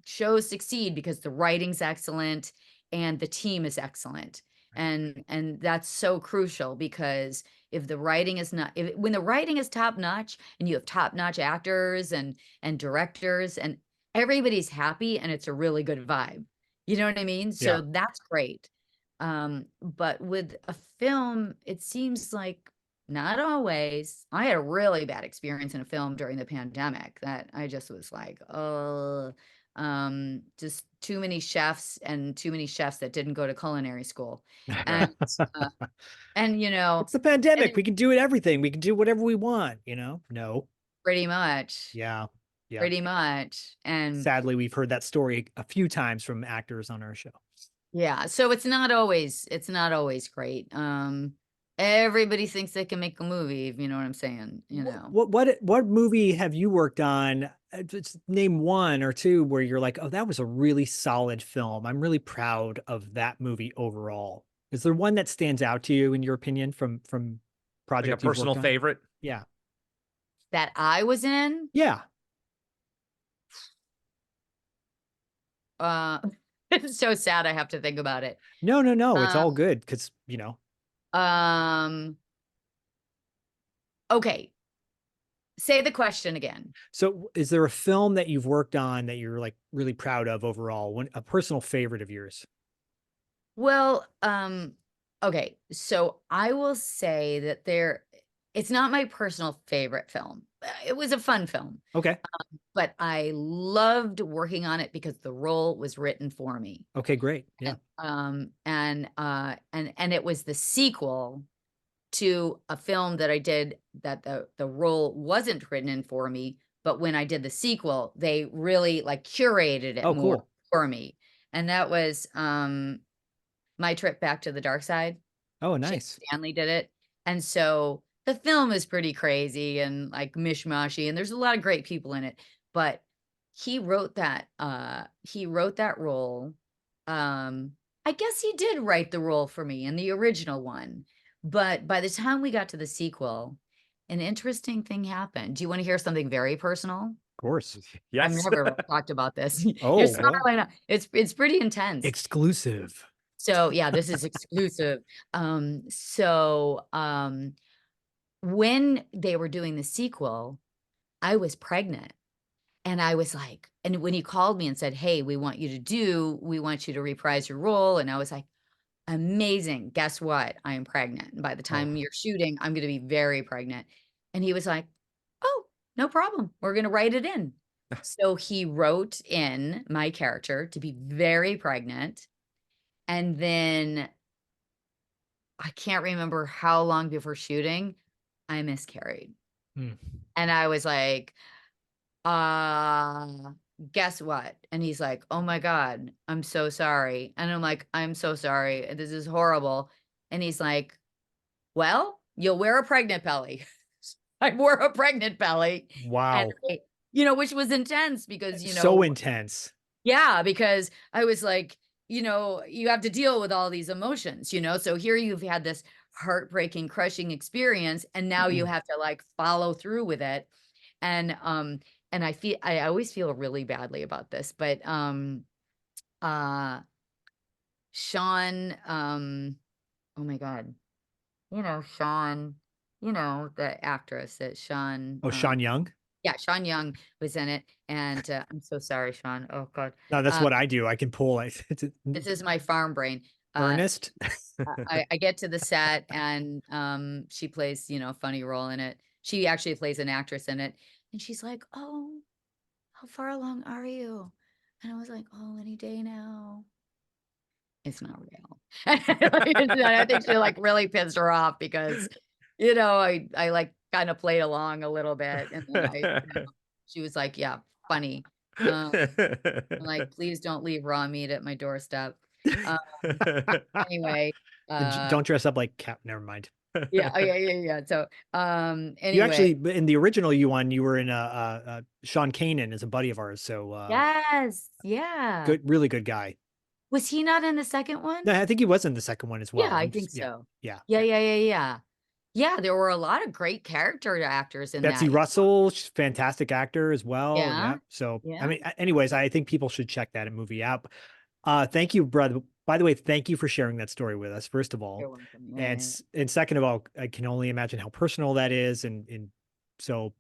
shows succeed because the writing's excellent and the team is excellent. And that's so crucial, because if the writing is not, when the writing is top notch and you have top notch actors and directors and everybody's happy and it's a really good vibe. You know what I mean? Yeah. So that's great. But with a film, it seems like not always. I had a really bad experience in a film during the pandemic that I just was like, oh, just too many chefs and too many chefs that didn't go to culinary school. And, uh, and you know, It's the and pandemic. it We can do it everything. We can do whatever we want, you know? No. pretty much, Yeah. Yeah. pretty much. And Sadly, we've heard that story a few times from actors on our show. yeah, so it's not always great. Everybody thinks they can make a movie, if you know what I'm saying, you know. What movie have you worked on? Just name one or two where you're like, oh, that was a really solid film. I'm really proud of that movie overall. Is there one that stands out to you in your opinion from Like a project you've personal worked on? favorite. Yeah. That I was in, Yeah. it's so sad I have to think about it. No, no, no. It's all Um, good because, you know, um, okay, say the question again. so is there a film that you've worked on that you're like really proud of overall? One, a personal favorite of yours? Well, okay, so I will say that it's not my personal favorite film. It was a fun film, Okay. but I loved working on it because the role was written for me. Okay, great. Yeah. And it was the sequel to a film that I did that the role wasn't written in for me, but when I did the sequel, they really like curated it Oh, more cool. for me. And that was My Trip Back to the Dark Side. Oh, Shane nice. Stanley did it. And so the film is pretty crazy and like mishmashy, and there's a lot of great people in it. But he wrote that role. I guess he did write the role for me in the original one. But by the time we got to the sequel, an interesting thing happened. Do you want to hear something very personal? Of course. I've Yes. never talked about this. Oh, You're well, smiling. It's pretty intense. exclusive. So yeah, this is exclusive. When they were doing the sequel, I was pregnant. And I was like, and when he called me and said, "Hey, we want you to reprise your role." And I was like, amazing. Guess what? I am pregnant. And by the Oh, time you're shooting, I'm going to be very pregnant. And he was like, "Oh, no problem. We're going to write it in." So he wrote in my character to be very pregnant. And then I can't remember how long before shooting, I miscarried. hmm. And I was like, uh, guess what? And he's like, "Oh my God, I'm so sorry." And I'm like, "I'm so sorry. This is horrible." And he's like, "Well, you'll wear a pregnant belly." I wore a pregnant belly. And Wow. which was intense because, So intense. yeah, because I was like, you have to deal with all these emotions, so here you've had this heartbreaking, crushing experience, and now you have to like follow through with it. And I always feel really badly about this, but uh Sean, oh my God, Sean, the actress that Sean, Oh, Sean Young? yeah, Sean Young was in it, and I'm so sorry, Sean. Oh God. No, that's what I do. I can pull it. It's This is my farm brain. Uh, Ernest. I get to the set and she plays, a funny role in it. She actually plays an actress in it. And she's like, "Oh, how far along are you?" And I was like, "Oh, any day now." It's not real. I think she like really pissed her off because, I like kind of played along a little bit. And then she was like, "Yeah, funny." I'm like, "Please don't leave raw meat at my doorstep." Um, anyway, Don't dress up like Cap. Never mind. yeah, oh, yeah, yeah, yeah. So, You anyway, actually, in the original you were in Sean Kanan is a buddy of ours. So yes, yeah. good, really good guy. Was he not in the second one? No, I think he was in the second one as well. Yeah, I I'm think just, yeah, so. yeah. Yeah, yeah, yeah, yeah. Yeah, there were a lot of great character actors in Betsy that. Russell, she's a fantastic actor as well. Yeah, Yeah. So, I yeah. mean, anyways, I think people should check that movie out. Thank you, brother. By the way, thank you for sharing that story with us, first of all. You're welcome. Yeah, And yeah. and second of all, I can only imagine how personal that is. And so,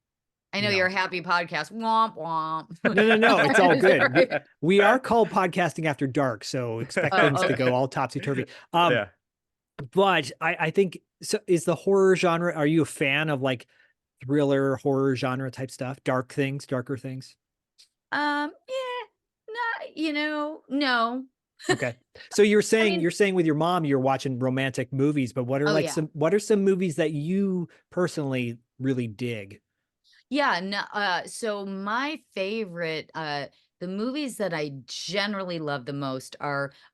I know you're a happy podcast. Womp womp. no, it's all good. Sorry. We are called Podcasting After Dark, so expect things to go all topsy-turvy. Yeah. But I think, so is the horror genre, are you a fan of like thriller, horror genre type stuff? Darker things? Yeah, not, no. Okay. So you're saying mean- with your mom you're watching romantic movies, but what are Oh, yeah. some movies that you personally really dig? Yeah, no, so my favorite, the movies that I generally love the most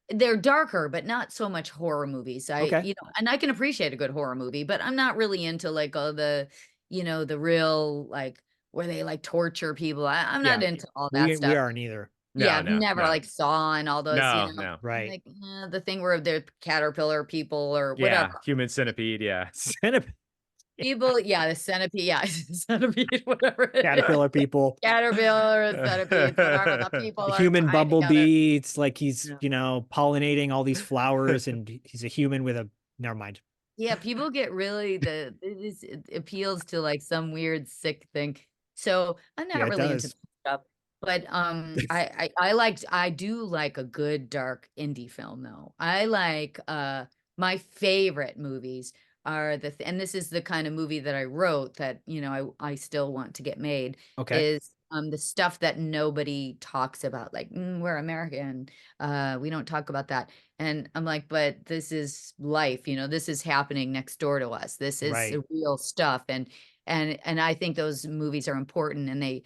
they're darker, but not so much horror movies. Okay. And I can appreciate a good horror movie, but I'm not really into like all the, the real like where they like torture people. I'm not Yeah. into all that We stuff. aren't either. Yeah, No, I've no, never no. like Saw and all those, No, I'm no. Right. like, the thing where they're caterpillar people or Yeah. whatever. Human centipede. Yeah. People, yeah, the centipede, yeah, centipede, whatever it is. Caterpillar people. Caterpillar, centipedes, whatever the people The are human tied together. bumblebee. It's like he's, Yeah. pollinating all these flowers and he's a human with a, never mind. Yeah, people get really it appeals to like some weird sick thing. So I'm Yeah, not it really into does. that stuff. But I do like a good dark indie film though. I like my favorite movies are and this is the kind of movie that I wrote that, I still want to get made Okay. is the stuff that nobody talks about. Like, we're American. We don't talk about that. And I'm like, but this is life, this is happening next door to us. This is Right. real stuff. And I think those movies are important, and they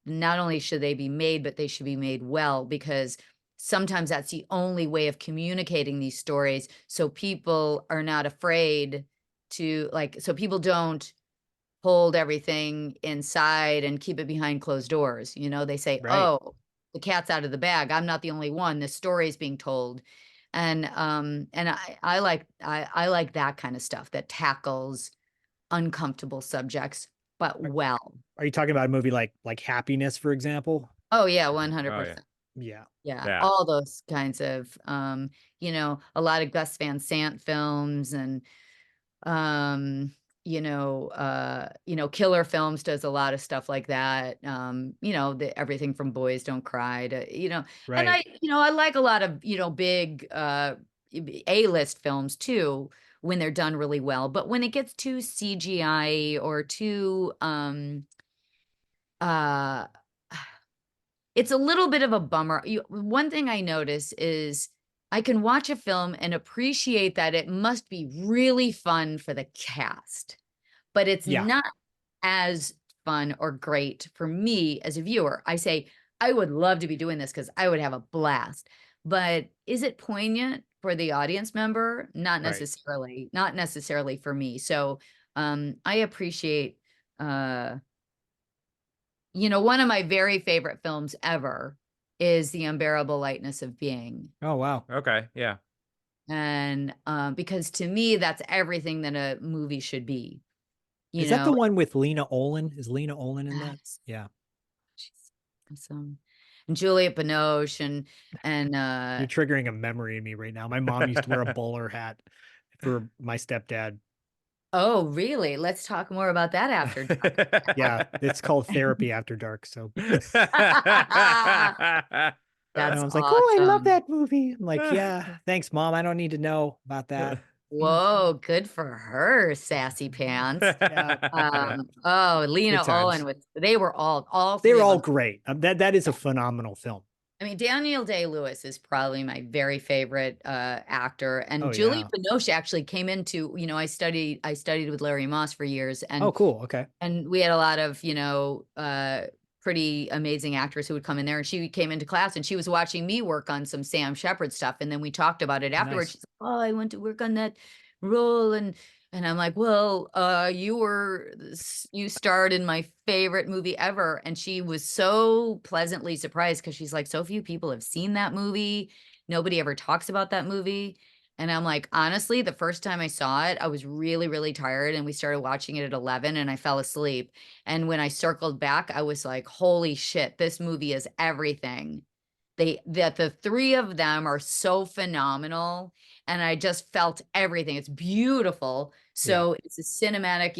not only should they be made, but they should be made well, because sometimes that's the only way of communicating these stories. So people are not afraid to so people don't hold everything inside and keep it behind closed doors. They say, Right. oh, the cat's out of the bag. I'm not the only one. This story is being told. And I like that kind of stuff that tackles uncomfortable subjects, but well. Are you talking about a movie like Happiness, for example? Oh yeah, Oh, 100%. Yeah. Yeah, Yeah. all those kinds of, a lot of Gus Van Sant films, and, Killer Films does a lot of stuff like that. Everything from Boys Don't Cry to, and Right. I like a lot of, big, A-list films too, when they're done really well. But when it gets too CGI or too, uh, it's a little bit of a bummer. One thing I notice is I can watch a film and appreciate that it must be really fun for the cast, but it's Yeah. not as fun or great for me as a viewer. I say, I would love to be doing this because I would have a blast. But is it poignant for the audience member? Not Right. necessarily, not necessarily for me. So I appreciate one of my very favorite films ever is The Unbearable Lightness of Being. Oh, wow. Okay. Yeah. And because to me, that's everything that a movie should be. Is that the one with Lena Olin? Is Lena Olin in that? Yes. Yeah. She's awesome. And Juliette Binoche and You're triggering a memory in me right now. My mom used to wear a bowler hat for my stepdad. oh, really? Let's talk more about that after. Yeah, it's called Therapy After Dark. So That's I was like, oh, I love awesome. that movie. I'm like, yeah, thanks, Mom. I don't need to know about that. Whoa, good for her, sassy pants. Yeah. Oh, Lena Good times. Olin they were all They three were of all them. great. That is a phenomenal film. I mean, Daniel Day-Lewis is probably my very favorite actor, and Oh, Juliette yeah. Binoche actually came into, I studied with Larry Moss for years, and Oh, cool. Okay. and we had a lot of, pretty amazing actors who would come in there, and she came into class and she was watching me work on some Sam Shepard stuff, and then we talked about it afterwards. Nice. She's like, oh, I went to work on that role, and I'm like, well, you starred in my favorite movie ever. And she was so pleasantly surprised, because she's like, so few people have seen that movie. Nobody ever talks about that movie. And I'm like, honestly, the first time I saw it, I was really, really tired, and we started watching it at 11 and I fell asleep. And when I circled back, I was like, holy shit, this movie is everything that the three of them are so phenomenal, and I just felt everything. It's beautiful. So it's a cinematic,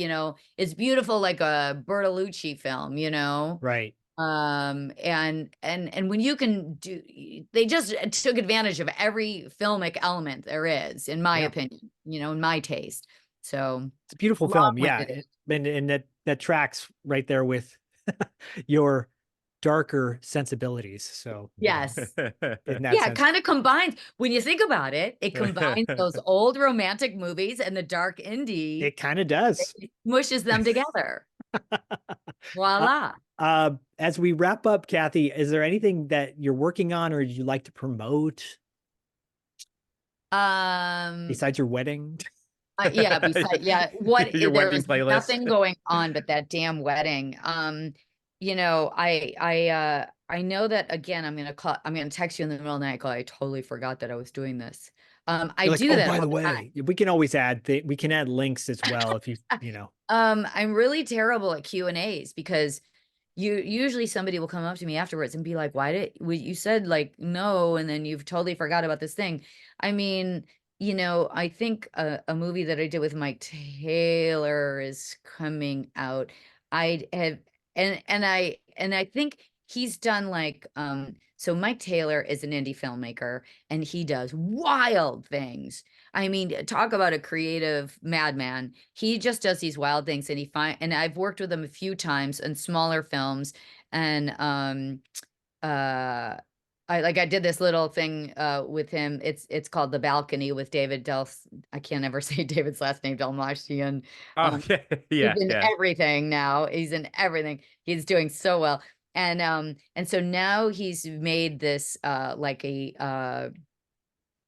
it's beautiful like a Bertolucci film, Right. And when you can do, they just took advantage of every filmic element there is, in my opinion, in my taste. So it's a beautiful film. Yeah. it. And that tracks right there with your darker sensibilities. So Yes. in that Yeah, it sense, kind of combines, when you think about it, it combines those old romantic movies and the dark indie. it kind of does. It mushes them together. Voila. As we wrap up, Kathy, is there anything that you're working on or you like to promote besides your wedding? Yeah, Your wedding there's playlist. nothing going on but that damn wedding. I know that, again, I'm gonna text you in the middle of the night. I totally forgot that I was doing this. I You're like, do oh, that by all the the time. way, we can always we can add links as well if I'm really terrible at Q&As, because usually somebody will come up to me afterwards and be like, you said like no, and then you've totally forgot about this thing. I mean, I think a movie that I did with Mike Taylor is coming out. I have, and I think he's done like, so Mike Taylor is an indie filmmaker, and he does wild things. I mean, talk about a creative madman. He just does these wild things, and I've worked with him a few times in smaller films, and I did this little thing with him. It's called The Balcony with I can't ever say David's last name, Dalmatian. Oh, yeah, He's in yeah. everything now. He's in everything. He's doing so well. And so now he's made this like a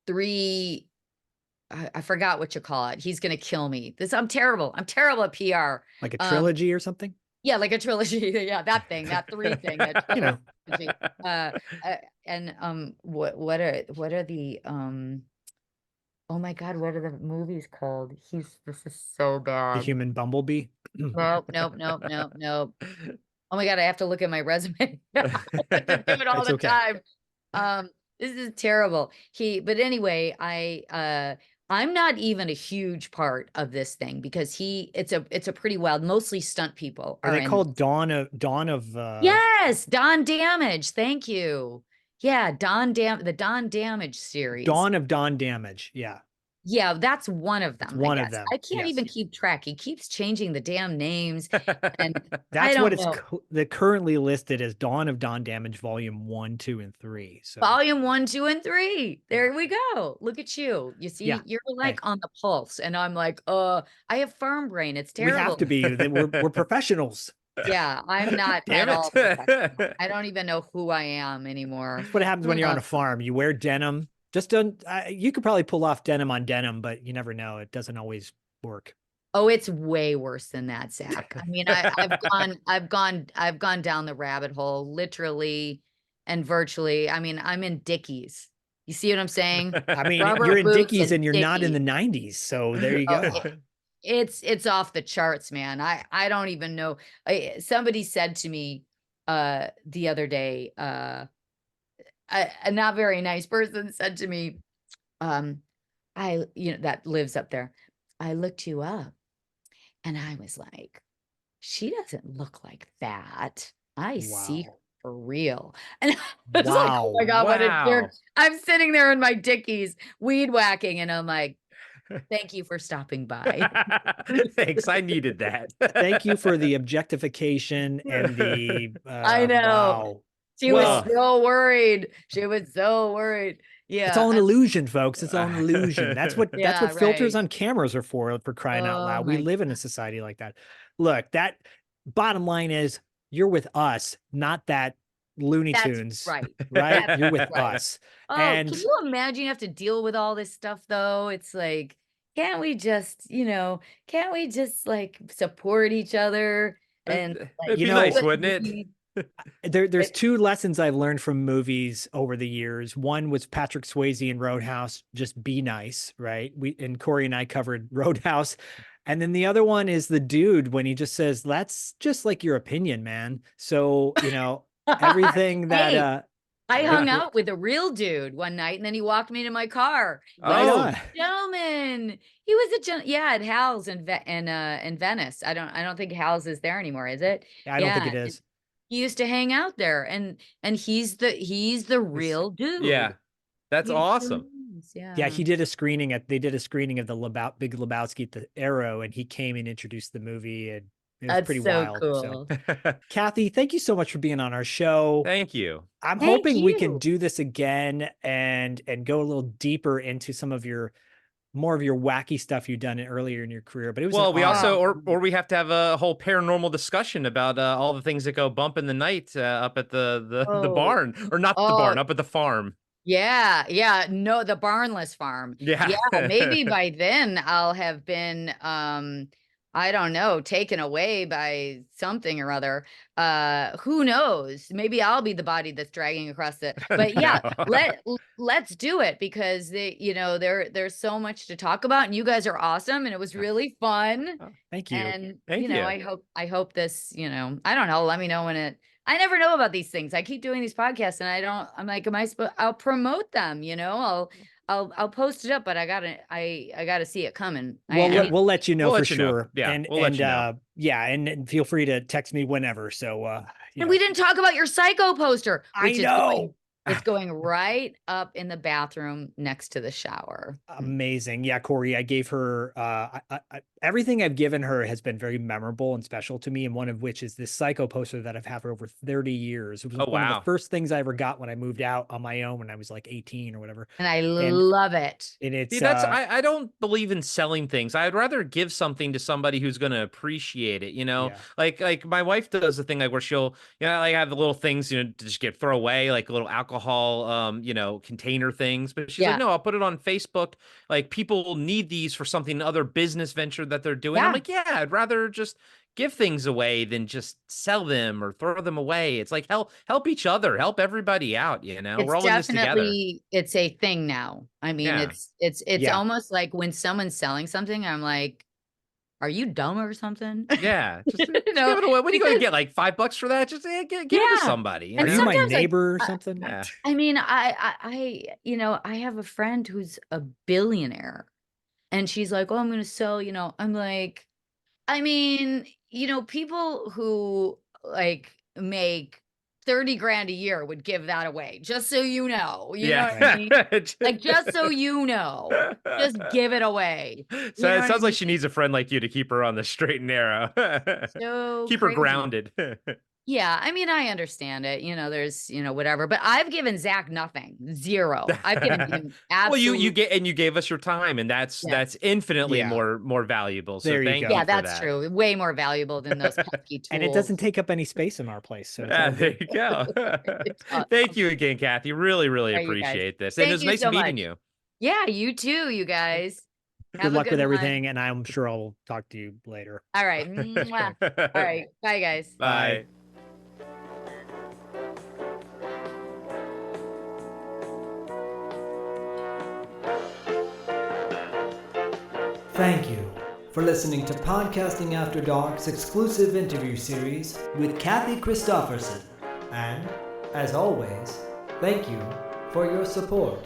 three, I forgot what you call it. He's gonna kill me. I'm terrible. I'm terrible at PR. like a trilogy or something. Yeah, like a trilogy. Yeah, that three thing. That trilogy. What are the oh my God, what are the movies called? This is so The bad. Human Bumblebee. Nope. Oh my God, I have to look at my resume. I have to do it all It's the okay. time. This is terrible. But anyway, I'm not even a huge part of this thing, because it's a pretty wild, mostly stunt people Are they in called Dawn of Yes, Dawn Damage. Thank you. Yeah, the Dawn Damage series. Dawn of Dawn Damage. Yeah. Yeah, that's one of them. It's one I of guess. them. I can't Yes. even keep track. He keeps changing the damn names, and I That's don't what it's know. currently listed as Dawn of Dawn Damage Volume 1, 2, and 3. So Volume 1, 2, and 3. There we go. Look at you. You see, Yeah. you're like on the pulse, and I'm like, I have firm brain. It's we terrible. have to be. We're professionals. Yeah, I'm not Damn at all it. professional. I don't even know who I am anymore. That's what happens when you're on a farm. You wear denim. Just don't. You could probably pull off denim on denim, but you never know. It doesn't always work. Oh, it's way worse than that, Zach. I mean, I've gone down the rabbit hole, literally and virtually. I mean, I'm in Dickies. You see what I'm saying? I mean, Rubber you're in boots Dickies and you're not in the Dickies. 90s. So there you Oh, go. it's off the charts, man. I don't even know. Somebody said to me the other day, a not very nice person said to me, that lives up there. I looked you up, and I was like, she doesn't look like that. I see her Wow. for real. And I was like, oh my God, what a Wow. jerk. I'm sitting there in my Dickies weed whacking, and I'm like, thank you for stopping by. Thanks. I needed that. Thank you for the objectification and the I know. wow. She was so worried. She was so worried. Yeah. It's all an illusion, folks. It's all an illusion. That's what filters right. on cameras are for crying out Oh loud. We my live in a society like that. Look, that bottom line is you're with us, not that Looney Tunes. right. Right? That's You're with right. us. Oh, And can you imagine you have to deal with all this stuff though? It's like, can't we just like support each other? And It'd be You know, nice, wouldn't it? there's two lessons I've learned from movies over the years. One was Patrick Swayze in Roadhouse, just be nice, right? Cori and I covered Roadhouse. And then the other one is the dude when he just says, that's just like your opinion, man. So, everything that I hung out with a real dude one night, and then he walked me to my car. Right Oh. on. Gentleman. He was at Hal's in Venice. I don't think Hal's is there anymore, is it? I don't think it is. He used to hang out there, and he's the real dude. Yeah, that's He awesome. is, yeah. Yeah, they did a screening of the Big Lebowski at the Arrow, and he came and introduced the movie, and it was That's pretty so wild. cool. So, Kathy, thank you so much for being on our show. Thank you. I'm Thank hoping we can you. do this again and go a little deeper into some of more of your wacky stuff you've done earlier in your career. But it was Well, an we honor. also, or we have to have a whole paranormal discussion about all the things that go bump in the night up at the barn, or not the barn, up at the farm. Yeah. No, the barnless farm. Yeah. Yeah, maybe by then I'll have been I don't know, taken away by something or other. Who knows? Maybe I'll be the body that's dragging across the but yeah, No. let's do it, because there's so much to talk about, and you guys are awesome, and it was really fun. Thank you. And Thank you. I hope this, I don't know, let me know when I never know about these things. I keep doing these podcasts, and I'm like, I'll promote them, I'll post it up, but I gotta see it coming. Well, we'll let you know We'll for let you know. sure. Yeah, and we'll let you know. Yeah, and feel free to text me whenever. So And we didn't talk about your Psycho poster, which I know. It's going right up in the bathroom next to the shower. Amazing. Yeah, Cori, I gave her everything I've given her has been very memorable and special to me, and one of which is this Psycho poster that I've had for over 30 years. It was one of the first things I ever got when I moved out on my own when I was like 18 or whatever. And I love it. And it's See, I don't believe in selling things. I'd rather give something to somebody who's going to appreciate it, Yeah. Like my wife does the thing like where she'll, like have the little things, to just throw away, like little alcohol, container things. But she's like, no, I'll put it on Facebook. Like, people need these for something, other business venture that they're doing. Yeah. I'm like, yeah, I'd rather just give things away than just sell them or throw them away. It's like help each other, help everybody out. We're all in this together. It's a thing now. I mean, Yeah. it's almost like when someone's selling something, I'm like, are you dumb or something? Yeah, just give it away. What are you going to get? Like $5 for that? Just give it to somebody. Are you my sometimes, neighbor or something? Yeah. I mean, I have a friend who's a billionaire, and she's like, oh, I'm going to sell, I'm like, I mean, people who like make 30 grand a year would give that away, just so you know. You know what I mean? Like, just so you know, just give it away. So it sounds like she needs a friend like you to keep her on the straight and narrow. So keep her grounded. Yeah, I mean, I understand it. There's, whatever. But I've given Zach nothing, zero. I've given him absolutely. Well, you gave us your time, and that's infinitely more valuable. So thank you. Yeah, that's true. Way more valuable than those pesky tools. And it doesn't take up any space in our place. So there you go. Awesome. Thank you again, Kathy. Really, really appreciate this. And it was nice meeting you. Yeah, you too, you guys. Good luck with everything, and I'm sure I'll talk to you later. All right. All right. Bye, guys. Bye. Thank you for listening to Podcasting After Dark's exclusive interview series with Kathy Christopherson. And, as always, thank you for your support.